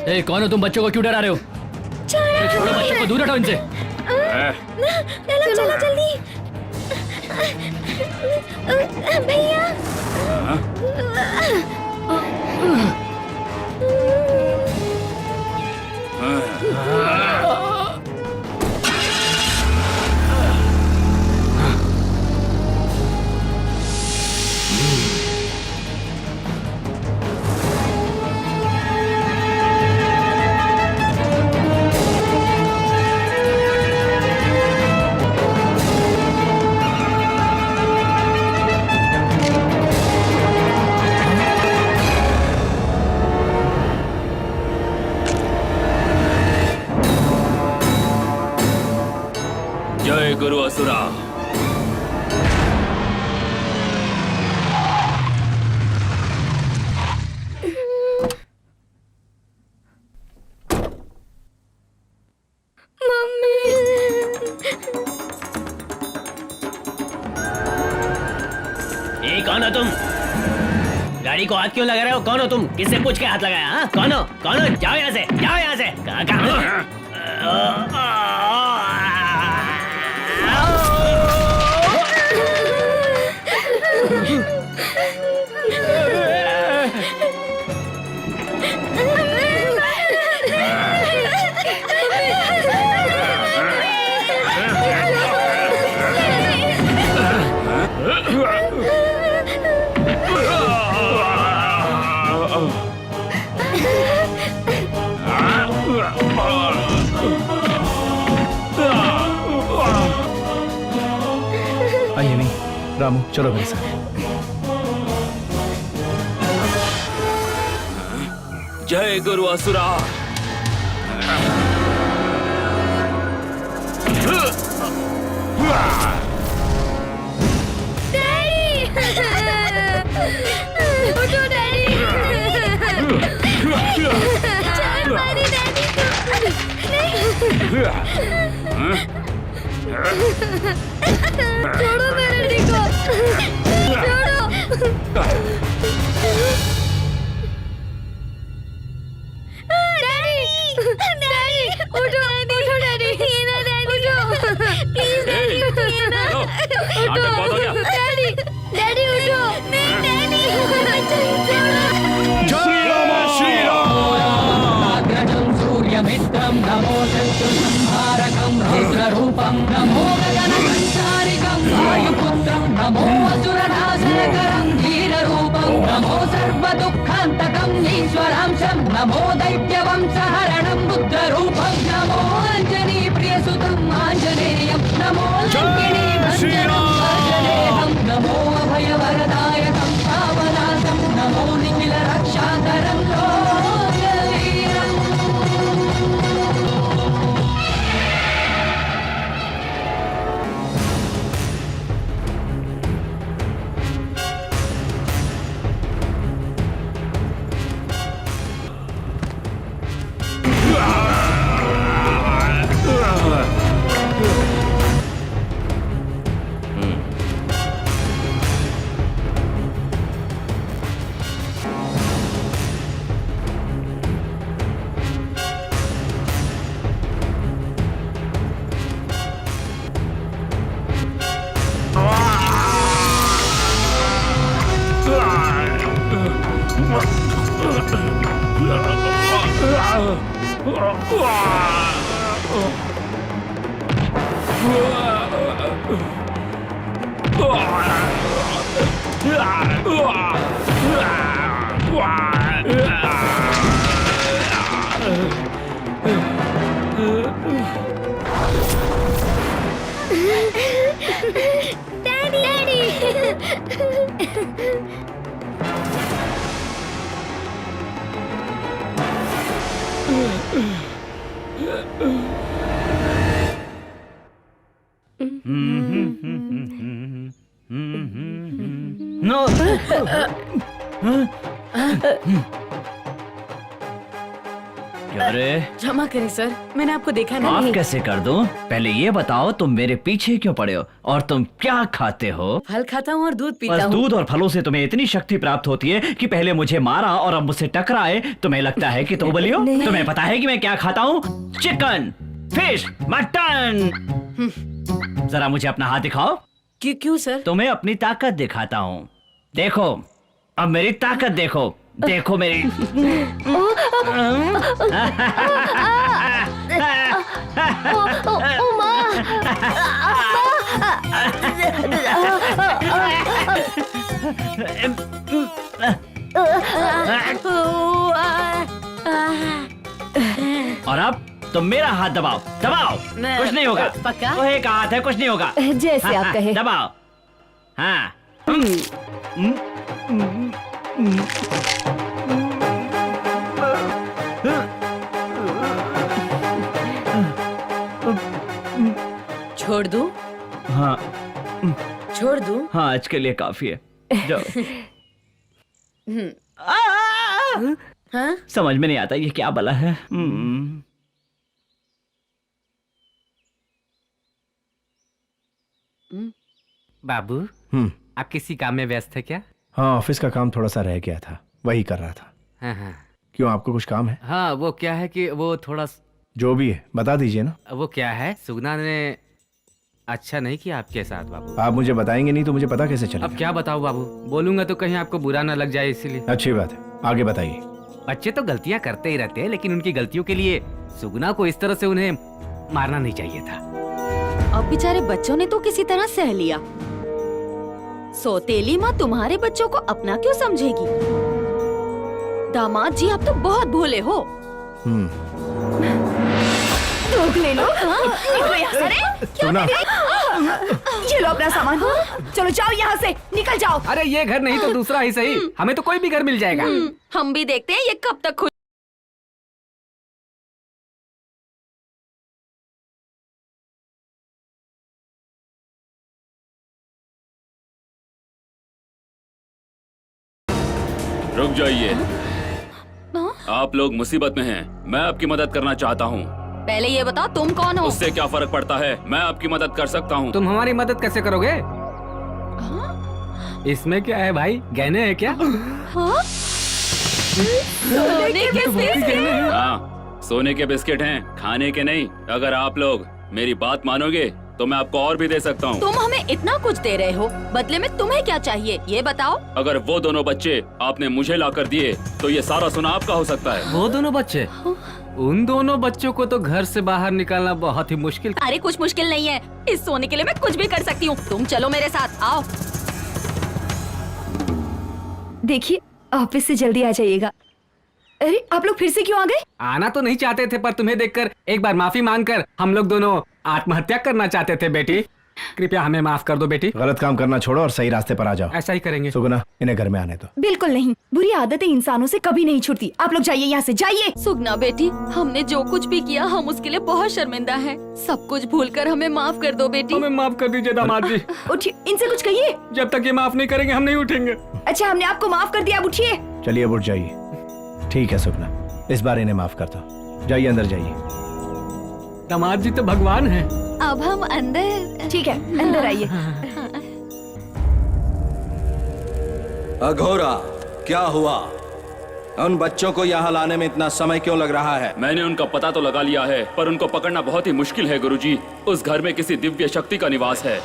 ए, कौन हो तुम? बच्चों को क्यों डरा रहे हो? छोड़ो बच्चों को, दूर हटाओ इनसे। चलो चलो जल्दी। भैया। जय गुरु असुरा। ए, कौन हो तुम? गाड़ी को हाथ क्यों लगा रहे हो? कौन हो तुम? किससे पूछ के हाथ लगाया? हाँ? कौन हो? कौन हो? जाओ यहाँ से, जाओ यहाँ से। अंजनी, रामू, चलो मेरे साथ। जय गुरु असुरा। उठो डैडी। चल मारी डैडी को। छोड़ो मेरे डैडी को। छोड़ो। उठो उठो डैडी, ये ना डैडी, उठो प्लीज डैडी, उठिए ना, नाटक बहुत हो गया। डैडी डैडी उठो, नहीं डैडी, जय राम श्री अग्रजं सूर्यमित्रं नमो शत्रुसंहारकं रुद्ररूपं नमो गगनसंचारिकं वायुपुत्रं नमो असुरनाशनकरं धीररूपं नमो सर्वदुःखान्तकं ईश्वरांशं नमो दैत्यवंशहरणं बुद्धरूपं नमो आञ्जनेयप्रियसुतं आञ्जनेयं नमो लङ्किणीभञ्जनं आञ्जनेयं नमो अभयवरदायकं पावनाशं नमो निखिलरक्षाकरं लोकवीरम्। नो अरे क्षमा करें सर, मैंने आपको देखा माफ नहीं। कैसे कर दूं? पहले ये बताओ तुम मेरे पीछे क्यों पड़े हो और तुम क्या खाते हो? फल खाता हूँ और दूध पीता बस हूँ। दूध और फलों से तुम्हें इतनी शक्ति प्राप्त होती है कि पहले मुझे मारा और अब मुझसे टकराए। तुम्हें लगता है कि तुम बली हो? तुम्हें पता है कि मैं क्या खाता हूँ? Chicken, fish, mutton. जरा मुझे अपना हाथ दिखाओ। क्यों सर? तुम्हें अपनी ताकत दिखाता हूँ। देखो, अब मेरी ताकत देखो। देखो मेरी। और अब तुम मेरा हाथ दबाओ, दबाओ। कुछ नहीं होगा। पक्का? वो एक हाथ है, कुछ नहीं होगा। जैसे आप कहे। दबाओ। हाँ। छोड़ दूं? हाँ। छोड़ दूं? हाँ, आज के लिए काफी है। जाओ। हाँ? समझ में नहीं आता ये क्या बला है। बाबू, आप किसी काम में व्यस्त है क्या? हाँ, ऑफिस का काम थोड़ा सा रह गया था, वही कर रहा था। हाँ। क्यों, आपको कुछ काम है? हाँ, वो क्या है कि वो थोड़ा, जो भी है बता दीजिए ना। वो क्या है, सुगना ने अच्छा नहीं किया आपके साथ बाबू। आप मुझे बताएंगे नहीं तो मुझे पता कैसे चलेगा? अब क्या बताऊं बाबू, बोलूंगा तो कहीं आपको बुरा ना लग जाए, इसीलिए। अच्छी बात है, आगे बताइए। बच्चे तो गलतियां करते ही रहते हैं, लेकिन उनकी गलतियों के लिए सुगना को इस तरह से उन्हें मारना नहीं चाहिए था। अब बेचारे बच्चों ने तो किसी तरह सह लिया। सौतेली माँ तुम्हारे बच्चों को अपना क्यों समझेगी? दामाद जी, आप तो बहुत भोले हो। ले लो। ये लो अपना सामान। चलो जाओ यहाँ से, निकल जाओ। अरे ये घर नहीं तो दूसरा ही सही, हमें तो कोई भी घर मिल जाएगा। हम भी देखते हैं ये कब तक खुश। रुक जाइए। आप लोग मुसीबत में हैं। मैं आपकी मदद करना चाहता हूँ। पहले ये बताओ तुम कौन हो? उससे क्या फर्क पड़ता है, मैं आपकी मदद कर सकता हूँ। तुम हमारी मदद कैसे करोगे? इसमें क्या है भाई, गहने हैं क्या? हाँ? सोने के हाँ, सोने के बिस्किट हैं, खाने के नहीं। अगर आप लोग मेरी बात मानोगे तो मैं आपको और भी दे सकता हूँ। तुम हमें इतना कुछ दे रहे हो, बदले में तुम्हें क्या चाहिए ये बताओ। अगर वो दोनों बच्चे आपने मुझे लाकर दिए तो ये सारा सोना आपका हो सकता है। वो दोनों बच्चे? उन दोनों बच्चों को तो घर से बाहर निकालना बहुत ही मुश्किल। अरे कुछ मुश्किल नहीं है, इस सोने के लिए मैं कुछ भी कर सकती हूँ। तुम चलो मेरे साथ, आओ। देखिए, ऑफिस से जल्दी आ जाइएगा। अरे आप लोग फिर से क्यों आ गए? आना तो नहीं चाहते थे, पर तुम्हें देखकर एक बार माफी मांगकर हम लोग दोनों आत्महत्या करना चाहते थे। बेटी, कृपया हमें माफ कर दो बेटी। गलत काम करना छोड़ो और सही रास्ते पर आ जाओ। ऐसा ही करेंगे। सुगुना, इन्हें घर में आने दो। बिल्कुल नहीं, बुरी आदतें इंसानों से कभी नहीं छूटती। आप लोग जाइए यहाँ से, जाइए। सुगना बेटी, हमने जो कुछ भी किया हम उसके लिए बहुत शर्मिंदा हैं। सब कुछ भूलकर हमें माफ कर दो बेटी। हमें माफ कर दीजिए दामाद जी। उठिए, इनसे कुछ कहिए। जब तक ये माफ नहीं करेंगे हम नहीं उठेंगे। अच्छा, हमने आपको माफ कर दिया, अब उठिए। चलिए अब उठ जाइए। ठीक है सुगना, इस बार इन्हें माफ कर दो। जाइए, अंदर जाइए। दामाद जी तो भगवान है। अब हम अंदर। ठीक है, अंदर आइए। अघोरा, क्या हुआ? उन बच्चों को यहाँ लाने में इतना समय क्यों लग रहा है? मैंने उनका पता तो लगा लिया है, पर उनको पकड़ना बहुत ही मुश्किल है गुरुजी। उस घर में किसी दिव्य शक्ति का निवास है।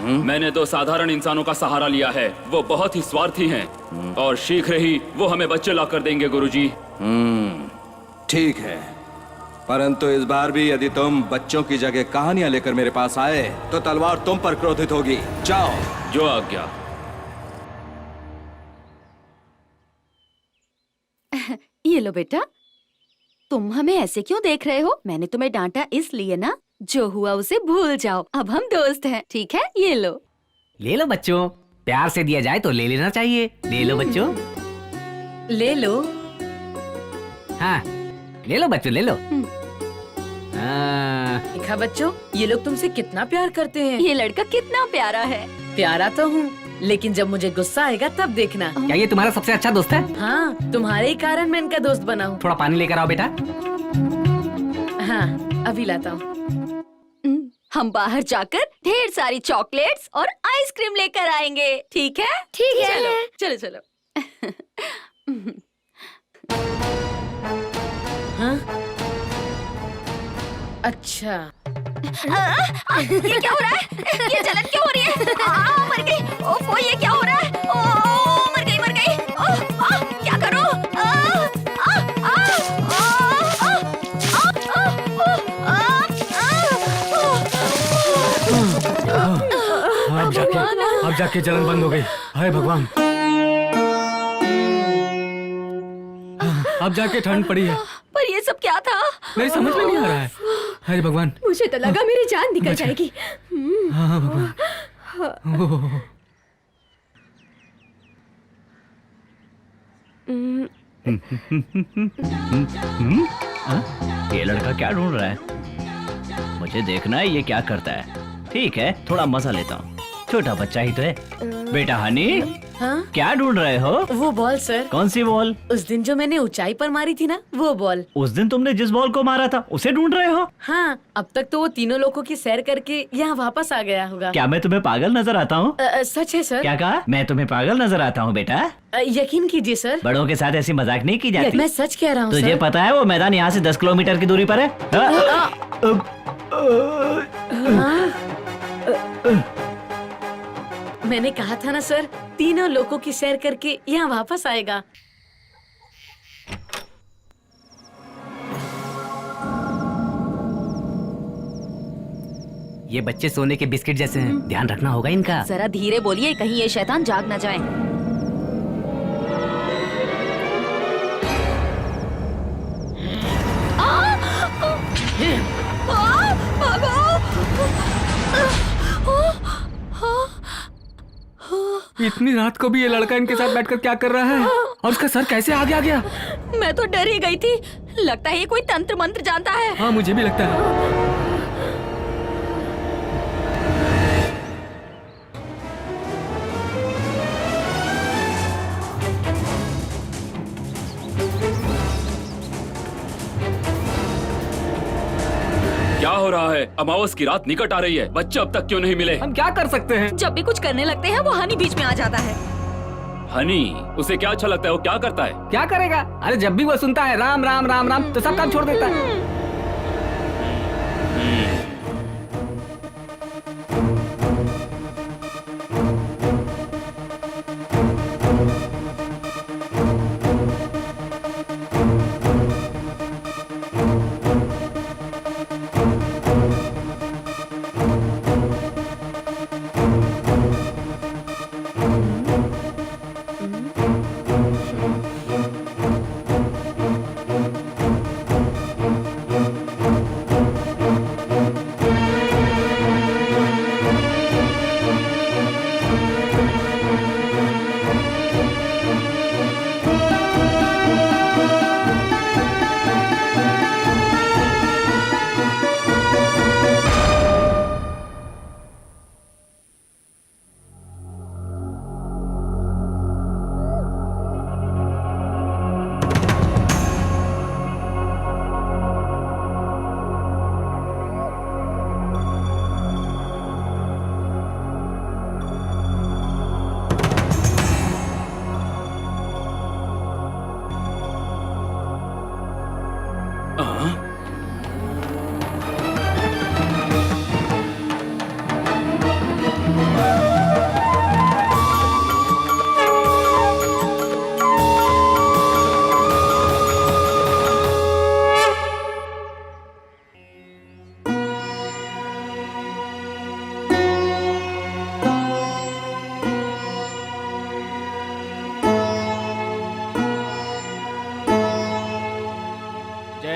मैंने 2 साधारण इंसानों का सहारा लिया है, वो बहुत ही स्वार्थी हैं और शीघ्र ही वो हमें बच्चे ला कर देंगे गुरुजी। ठीक है, परंतु इस बार भी यदि तुम बच्चों की जगह कहानियां लेकर मेरे पास आए तो तलवार तुम पर क्रोधित होगी। जाओ। जो आज्ञा। ये लो बेटा, तुम हमें ऐसे क्यों देख रहे हो? मैंने तुम्हें डांटा इसलिए ना, जो हुआ उसे भूल जाओ। अब हम दोस्त हैं, ठीक है? ये लो। ले लो बच्चों, प्यार से दिया जाए तो ले लेना चाहिए। ले लो बच्चों। ले लो। हाँ, ले लो बच्चों, ले लो। देखा बच्चों, ये लोग तुमसे कितना प्यार करते हैं। ये लड़का कितना प्यारा है। प्यारा तो हूँ, लेकिन जब मुझे गुस्सा आएगा तब देखना। क्या ये तुम्हारा सबसे अच्छा दोस्त है? हाँ, तुम्हारे ही कारण मैं इनका दोस्त बना हूँ। थोड़ा पानी लेकर आओ बेटा। हाँ, अभी लाता हूँ। हम बाहर जाकर ढेर सारी चॉकलेट्स और आइसक्रीम लेकर आएंगे, ठीक है? ठीक है। चलो चलो चलो। हाँ? अच्छा। ये क्या हो रहा है? ये जलन क्यों हो रही है? मर गई। ओफो, ये क्या हो रहा है? मर गई, मर गई। क्या करूं? अब जाके जलन बंद हो गई। हाय भगवान, अब जाके ठंड पड़ी है। पर ये सब क्या था? मेरी समझ में नहीं आ रहा है। अरे भगवान, मुझे तो लगा मेरी जान निकल बचा। जाएगी। हाँ भगवान। ओह। ये लड़का क्या ढूंढ रहा है? मुझे देखना है ये क्या करता है। ठीक है, थोड़ा मजा लेता हूँ। छोटा बच्चा ही तो है। बेटा हनी, हाँ? क्या ढूंढ रहे हो? वो बॉल सर। कौन सी बॉल? उस दिन जो मैंने ऊंचाई पर मारी थी ना, वो बॉल। उस दिन तुमने जिस बॉल को मारा था उसे ढूंढ रहे हो? हाँ, अब तक तो वो तीनों लोगों की सैर करके यहाँ वापस आ गया होगा। क्या मैं तुम्हें पागल नजर आता हूँ? सच है सर। क्या कहा? मैं तुम्हें पागल नजर आता हूँ बेटा? यकीन कीजिए सर। बड़ों के साथ ऐसी मजाक नहीं की जाती। मैं सच कह रहा हूँ तुझे सर। पता है वो मैदान यहाँ से 10 किलोमीटर की दूरी पर है? मैंने कहा था ना सर, तीनों लोगों की सैर करके यहाँ वापस आएगा। ये बच्चे सोने के बिस्किट जैसे हैं, ध्यान रखना होगा इनका। जरा धीरे बोलिए, कहीं ये शैतान जाग ना जाए। इतनी रात को भी ये लड़का इनके साथ बैठकर क्या कर रहा है? और उसका सर कैसे आगे आ गया? मैं तो डर ही गई थी। लगता है ये कोई तंत्र मंत्र जानता है। हाँ, मुझे भी लगता है। क्या हो रहा है? अमावस की रात निकट आ रही है, बच्चे अब तक क्यों नहीं मिले? हम क्या कर सकते हैं? जब भी कुछ करने लगते हैं वो हनी बीच में आ जाता है। हनी, उसे क्या अच्छा लगता है? वो क्या करता है? क्या करेगा? अरे जब भी वो सुनता है राम राम राम राम तो सब काम छोड़ देता है।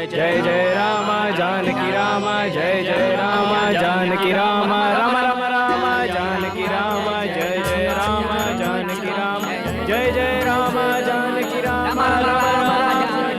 जय जय राम जानकी राम, जय जय राम जानकी राम, राम राम राम जानकी राम, जय जय राम जानकी राम, जय जय राम जानकी राम, राम राम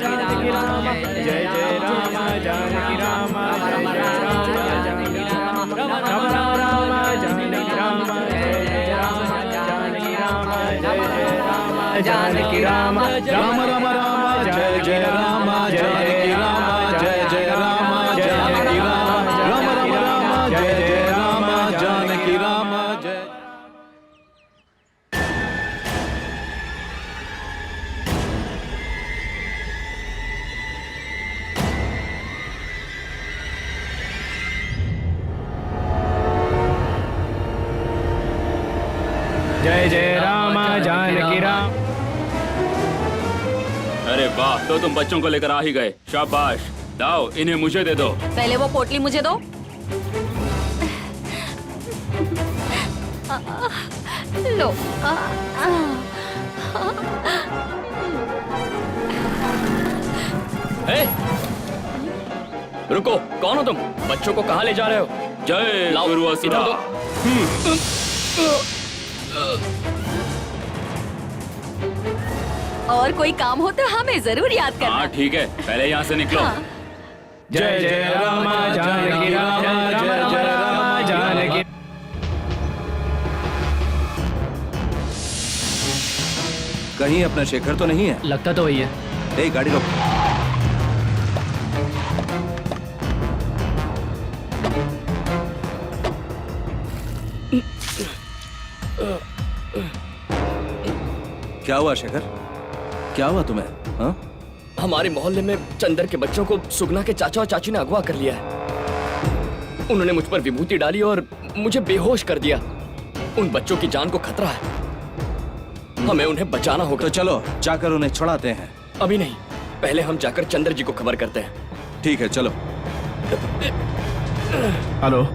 जानकी राम, जय जय राम जानकी राम, जय जय राम जानकी राम, राम राम जानकी राम, जय जय राम जानकी राम, जय जय राम जानकी राम, राम राम राम जय जय राम जानकी राम, जय जय राम जानकी राम, राम राम राम जय जय राम जानकी राम, जय। जय जय राम जानकी राम। अरे वाह, तो तुम बच्चों को लेकर आ ही गए। शाबाश। दाओ, इन्हें मुझे दे दो। पहले वो पोटली मुझे दो। लो। रुको, कौन हो तुम? बच्चों को कहाँ ले जा रहे हो? जय लाओ, गुरु असुरा। इधर दो। और कोई काम हो तो हमें जरूर याद करना। हाँ ठीक है, पहले यहाँ से निकलो। हाँ। जय जय राम जानकी राम, जय जय राम जानकी। कहीं अपना शेखर तो नहीं है? लगता तो वही है। ए, गाड़ी रोक। क्या हुआ शेखर? क्या हुआ तुम्हें? हाँ? हमारे मोहल्ले में चंदर के बच्चों को सुगना के चाचा और चाची ने अगवा कर लिया है। उन्होंने मुझ पर विभूति डाली और मुझे बेहोश कर दिया। उन बच्चों की जान को खतरा है, हमें उन्हें बचाना होगा। तो चलो जाकर उन्हें छुड़ाते हैं। अभी नहीं, पहले हम जाकर चंद्र जी को खबर करते हैं। ठीक है, चलो। हेलो,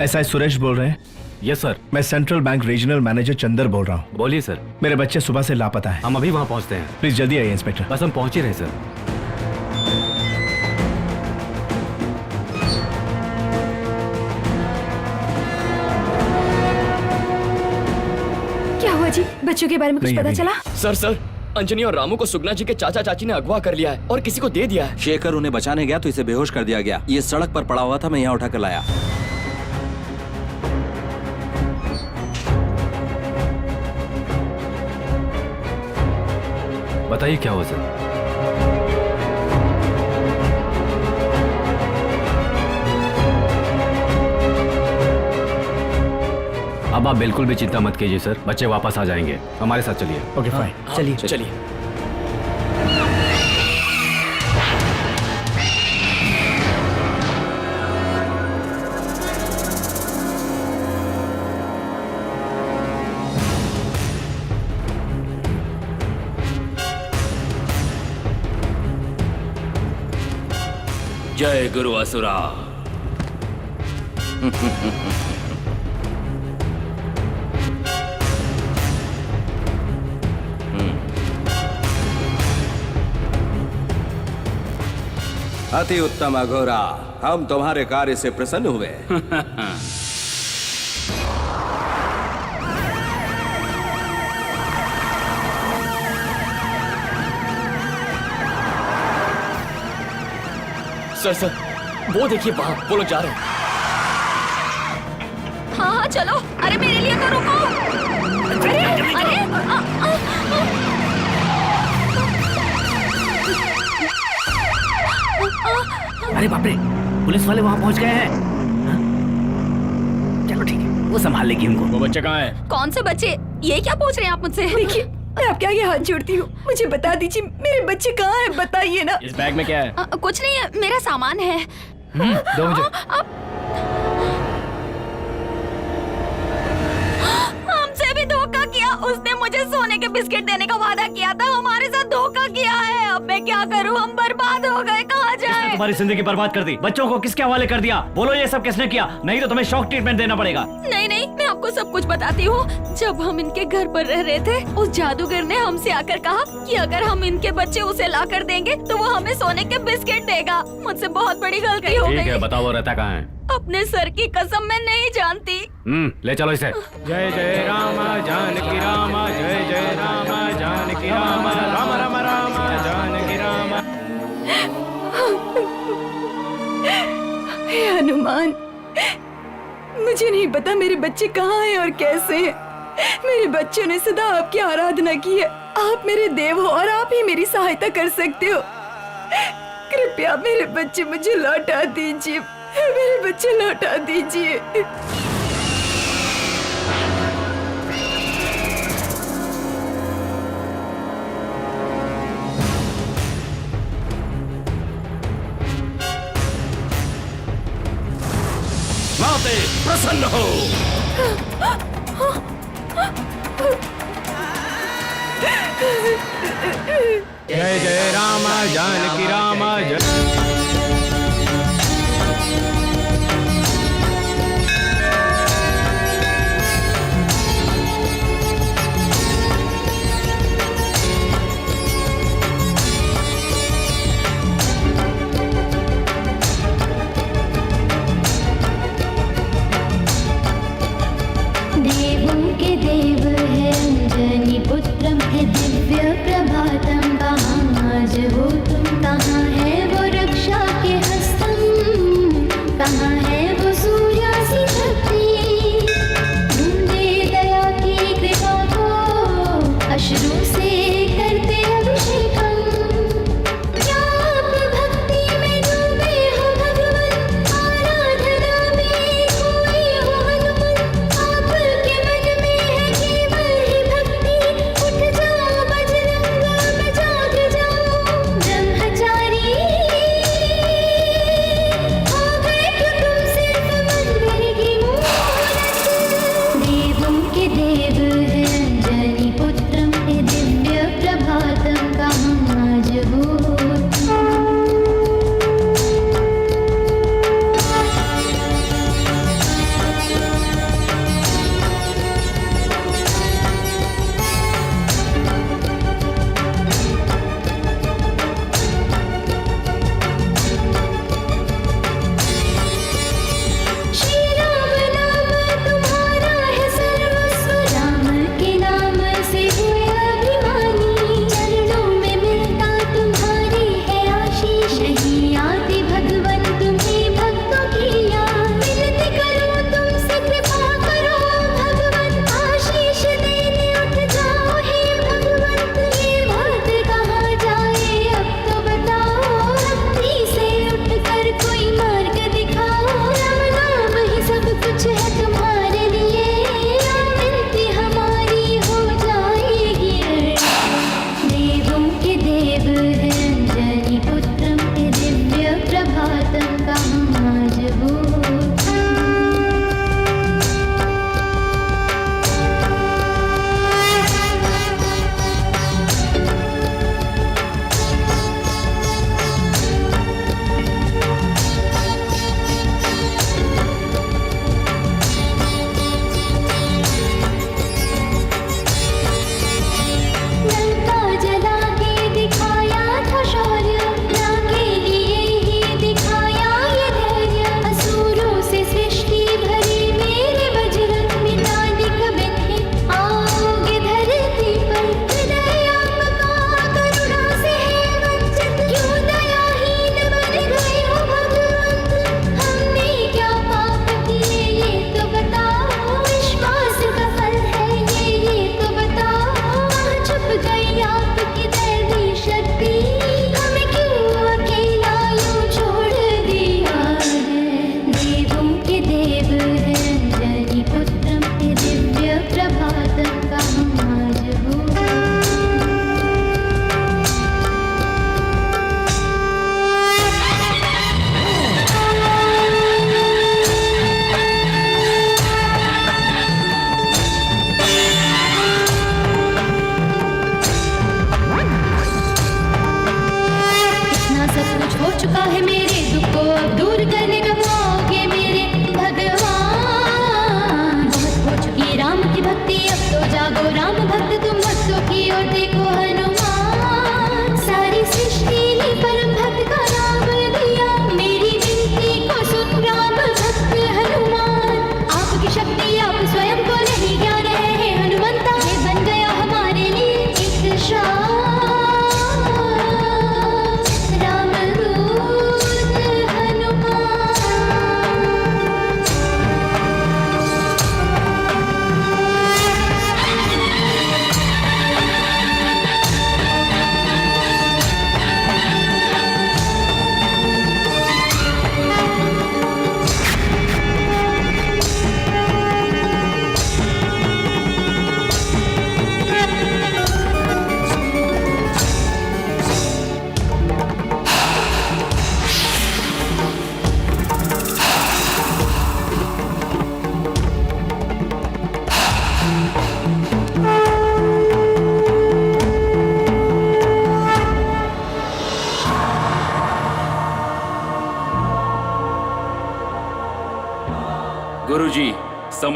एसआई सुरेश बोल रहे हैं? Yes sir. मैं central bank regional manager Chander बोल रहा हूँ। बोलिए सर। मेरे बच्चे सुबह से लापता हैं। हम अभी वहाँ पहुँचते हैं। प्लीज जल्दी आइए इंस्पेक्टर। बस हम पहुँच ही रहे सर। क्या हुआ जी? बच्चों के बारे में कुछ नहीं, पता अभी चला? सर, अंजनी और रामू को सुगना जी के चाचा चाची ने अगवा कर लिया है और किसी को दे दिया है। शेखर उन्हें बचाने गया तो इसे बेहोश कर दिया गया। ये सड़क पर पड़ा हुआ था, मैं यहाँ उठाकर लाया। बताइए क्या हुआ सर? अब आप बिल्कुल भी चिंता मत कीजिए सर, बच्चे वापस आ जाएंगे। हमारे साथ चलिए। ओके फाइन, चलिए चलिए। जय गुरु असुरा। अति उत्तम अघोरा, हम तुम्हारे कार्य से प्रसन्न हुए। सर वो देखिए वहाँ वो लोग जा रहे हैं। हाँ हाँ चलो, अरे मेरे लिए तो रुको। अरे अरे अरे बाप रे, पुलिस वाले वहाँ पहुँच गए हैं। हाँ? चलो ठीक है, वो संभाल लेगी उनको। वो बच्चे कहाँ हैं? कौन से बच्चे? ये क्या पूछ रहे हैं आप मुझसे? देखिए, मैं आपके आगे हाथ जोड़ती हूँ, मुझे बता दीजिए मेरे बच्चे कहाँ हैं, बताइए ना। इस बैग में क्या है? कुछ नहीं है, मेरा सामान है। दो मुझे। हमसे भी धोखा किया। उसने मुझे सोने के बिस्किट देने का वादा किया था, हमारे साथ धोखा किया है। अब मैं क्या करूं? हम बर्बाद हो गए, कहाँ जाएं? तुम्हारी जिंदगी बर्बाद कर दी, बच्चों को किसके हवाले कर दिया? बोलो ये सब किसने किया? नहीं तो तुम्हें शॉक ट्रीटमेंट देना पड़ेगा। नहीं नहीं, मैं आपको सब कुछ बताती हूँ। जब हम इनके घर पर रह रहे थे, उस जादूगर ने हमसे आकर कहा कि अगर हम इनके बच्चे उसे ला कर देंगे तो वो हमें सोने के बिस्किट देगा। मुझसे बहुत बड़ी गलती हो ठीक गई। है, बताओ वो रहता कहाँ है? अपने सर की कसम मैं नहीं जानती। ले चलो इसे। जय जय राम जानकी राम, जय जय राम जानकी राम, राम राम राम जानकी राम। हे हनुमान, मुझे नहीं पता मेरे बच्चे कहाँ हैं और कैसे हैं। मेरे बच्चों ने सदा आपकी आराधना की है। आप मेरे देव हो और आप ही मेरी सहायता कर सकते हो। कृपया मेरे बच्चे मुझे लौटा दीजिए, मेरे बच्चे लौटा दीजिए। माते प्रसन्न हो। जय जय राम जानकी राम, जय। देवों के देव है अंजनी पुत्रम है दिव्य प्रभातम। कहाँ आज हो तुम, कहाँ है वो रक्ष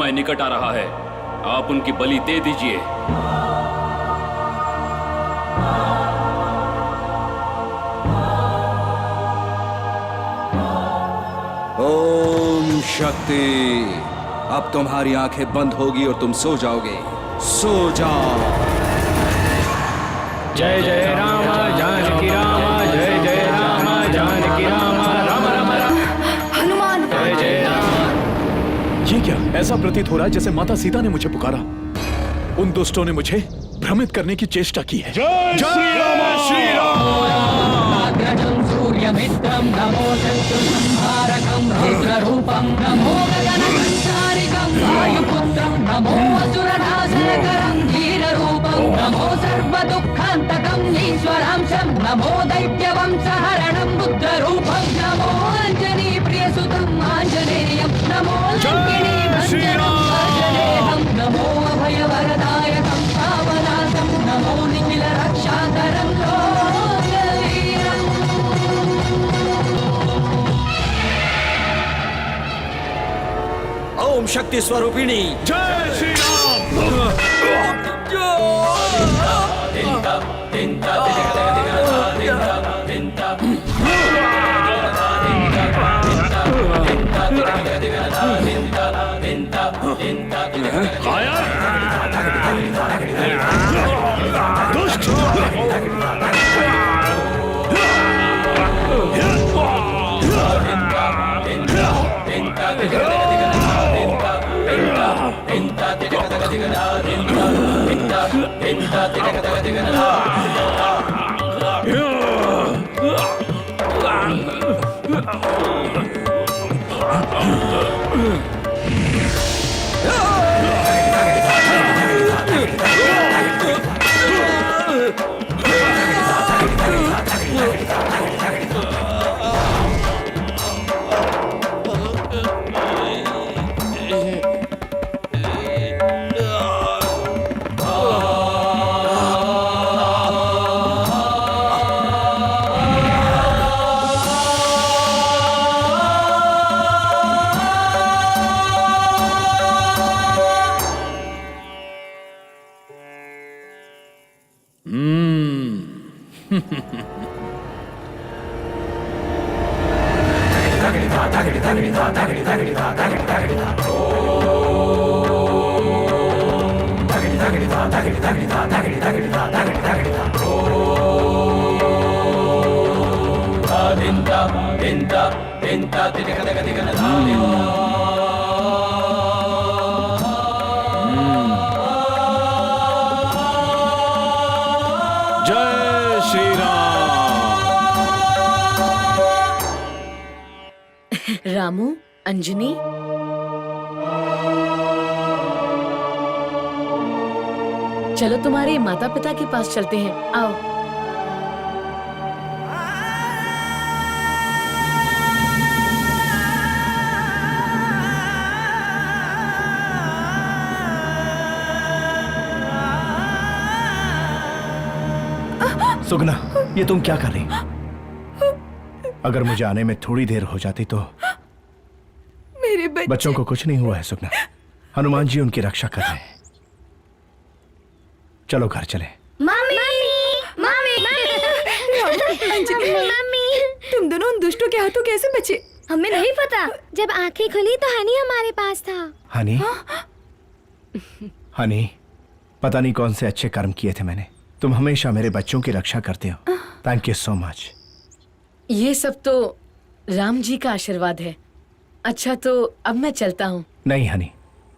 समय निकट आ रहा है। आप उनकी बलि दे दीजिए। ओम शक्ति। अब तुम्हारी आंखें बंद होगी और तुम सो जाओगे। सो जाओ। जय जय राम जानकी राम, जय जय राम जानकी राम, राम राम राम हनुमान। जय जय राम। ये क्या? ऐसा प्रतीत हो रहा है जैसे माता सीता ने मुझे पुकारा। उन दुष्टों ने मुझे भ्रमित करने की चेष्टा की है। जय श्री राम। श्री सूर्यमित्रं नमो शत्रुसंहारकं रुद्ररूपं नमो गगनसंचारिकं वायुपुत्रं नमो असुरनाशनकरं धीररूपं नमो सर्वदुःखान्तकं ईश्वरांशं नमो दैत्यवंशहरणं बुद्धरूपं नमो अञ्जनीप्रियसुतं आञ्जनेयं नमो लङ्किणीभञ्जनं आञ्जनेयं नमो अभयवरदायकं पावनाशं नमो निखिलरक्षाकरं लोकवीरम्। ओम शक्ति स्वरूपिणी। जय श्री रामू, अंजनी, चलो तुम्हारे माता पिता के पास चलते हैं। आओ। सुगना, ये तुम क्या कर रही? अगर मुझे आने में थोड़ी देर हो जाती तो। मेरे बच्चों को कुछ नहीं हुआ है सुगना। हनुमान जी उनकी रक्षा कर रहे हैं। चलो घर चले। मम्मी, मम्मी, मम्मी, तुम दोनों उन दुष्टों के हाथों कैसे बचे? हमें नहीं पता। जब आंखें खुली तो हनी हमारे पास था। हनी? हनी, पता नहीं कौन से अच्छे कर्म किए थे मैंने। तुम हमेशा मेरे बच्चों की रक्षा करते हो। Thank you so much. ये सब तो राम जी का आशीर्वाद है। अच्छा तो अब मैं चलता हूँ। नहीं हनी,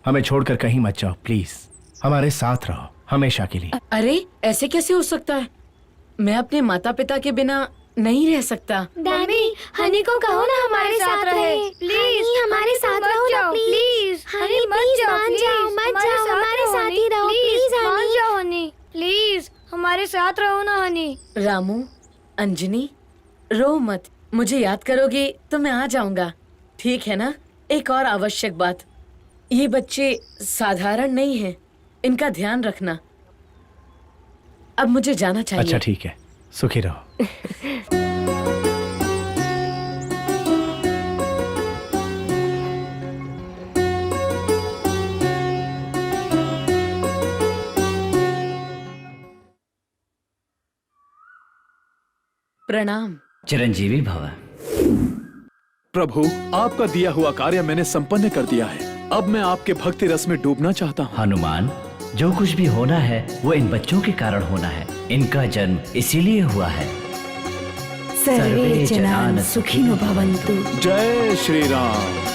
हमें छोड़कर कहीं मत जाओ प्लीज। हमारे साथ रहो हमेशा के लिए। अरे ऐसे कैसे हो सकता है? मैं अपने माता पिता के बिना नहीं रह सकता। डैडी, हनी को कहो ना हमारे साथ रहे। प्लीज हमारे साथ रहो ना प्लीज। हनी मान जाओ, मत जाओ, हमारे साथ ही रहो प्लीज। मान जाओ हनी, प्लीज हमारे साथ रहो ना हनी। रामू, अंजनी, रो मत। मुझे याद करोगे तो मैं आ जाऊंगा, ठीक है ना? एक और आवश्यक बात, ये बच्चे साधारण नहीं हैं, इनका ध्यान रखना। अब मुझे जाना चाहिए। अच्छा ठीक है, सुखी रहो। प्रणाम। चिरंजीवी भव। प्रभु, आपका दिया हुआ कार्य मैंने संपन्न कर दिया है। अब मैं आपके भक्ति रस में डूबना चाहता हूँ। हनुमान, जो कुछ भी होना है वो इन बच्चों के कारण होना है। इनका जन्म इसीलिए हुआ है। सर्वे जनान सुखिनो भवन्तु। जय श्री राम।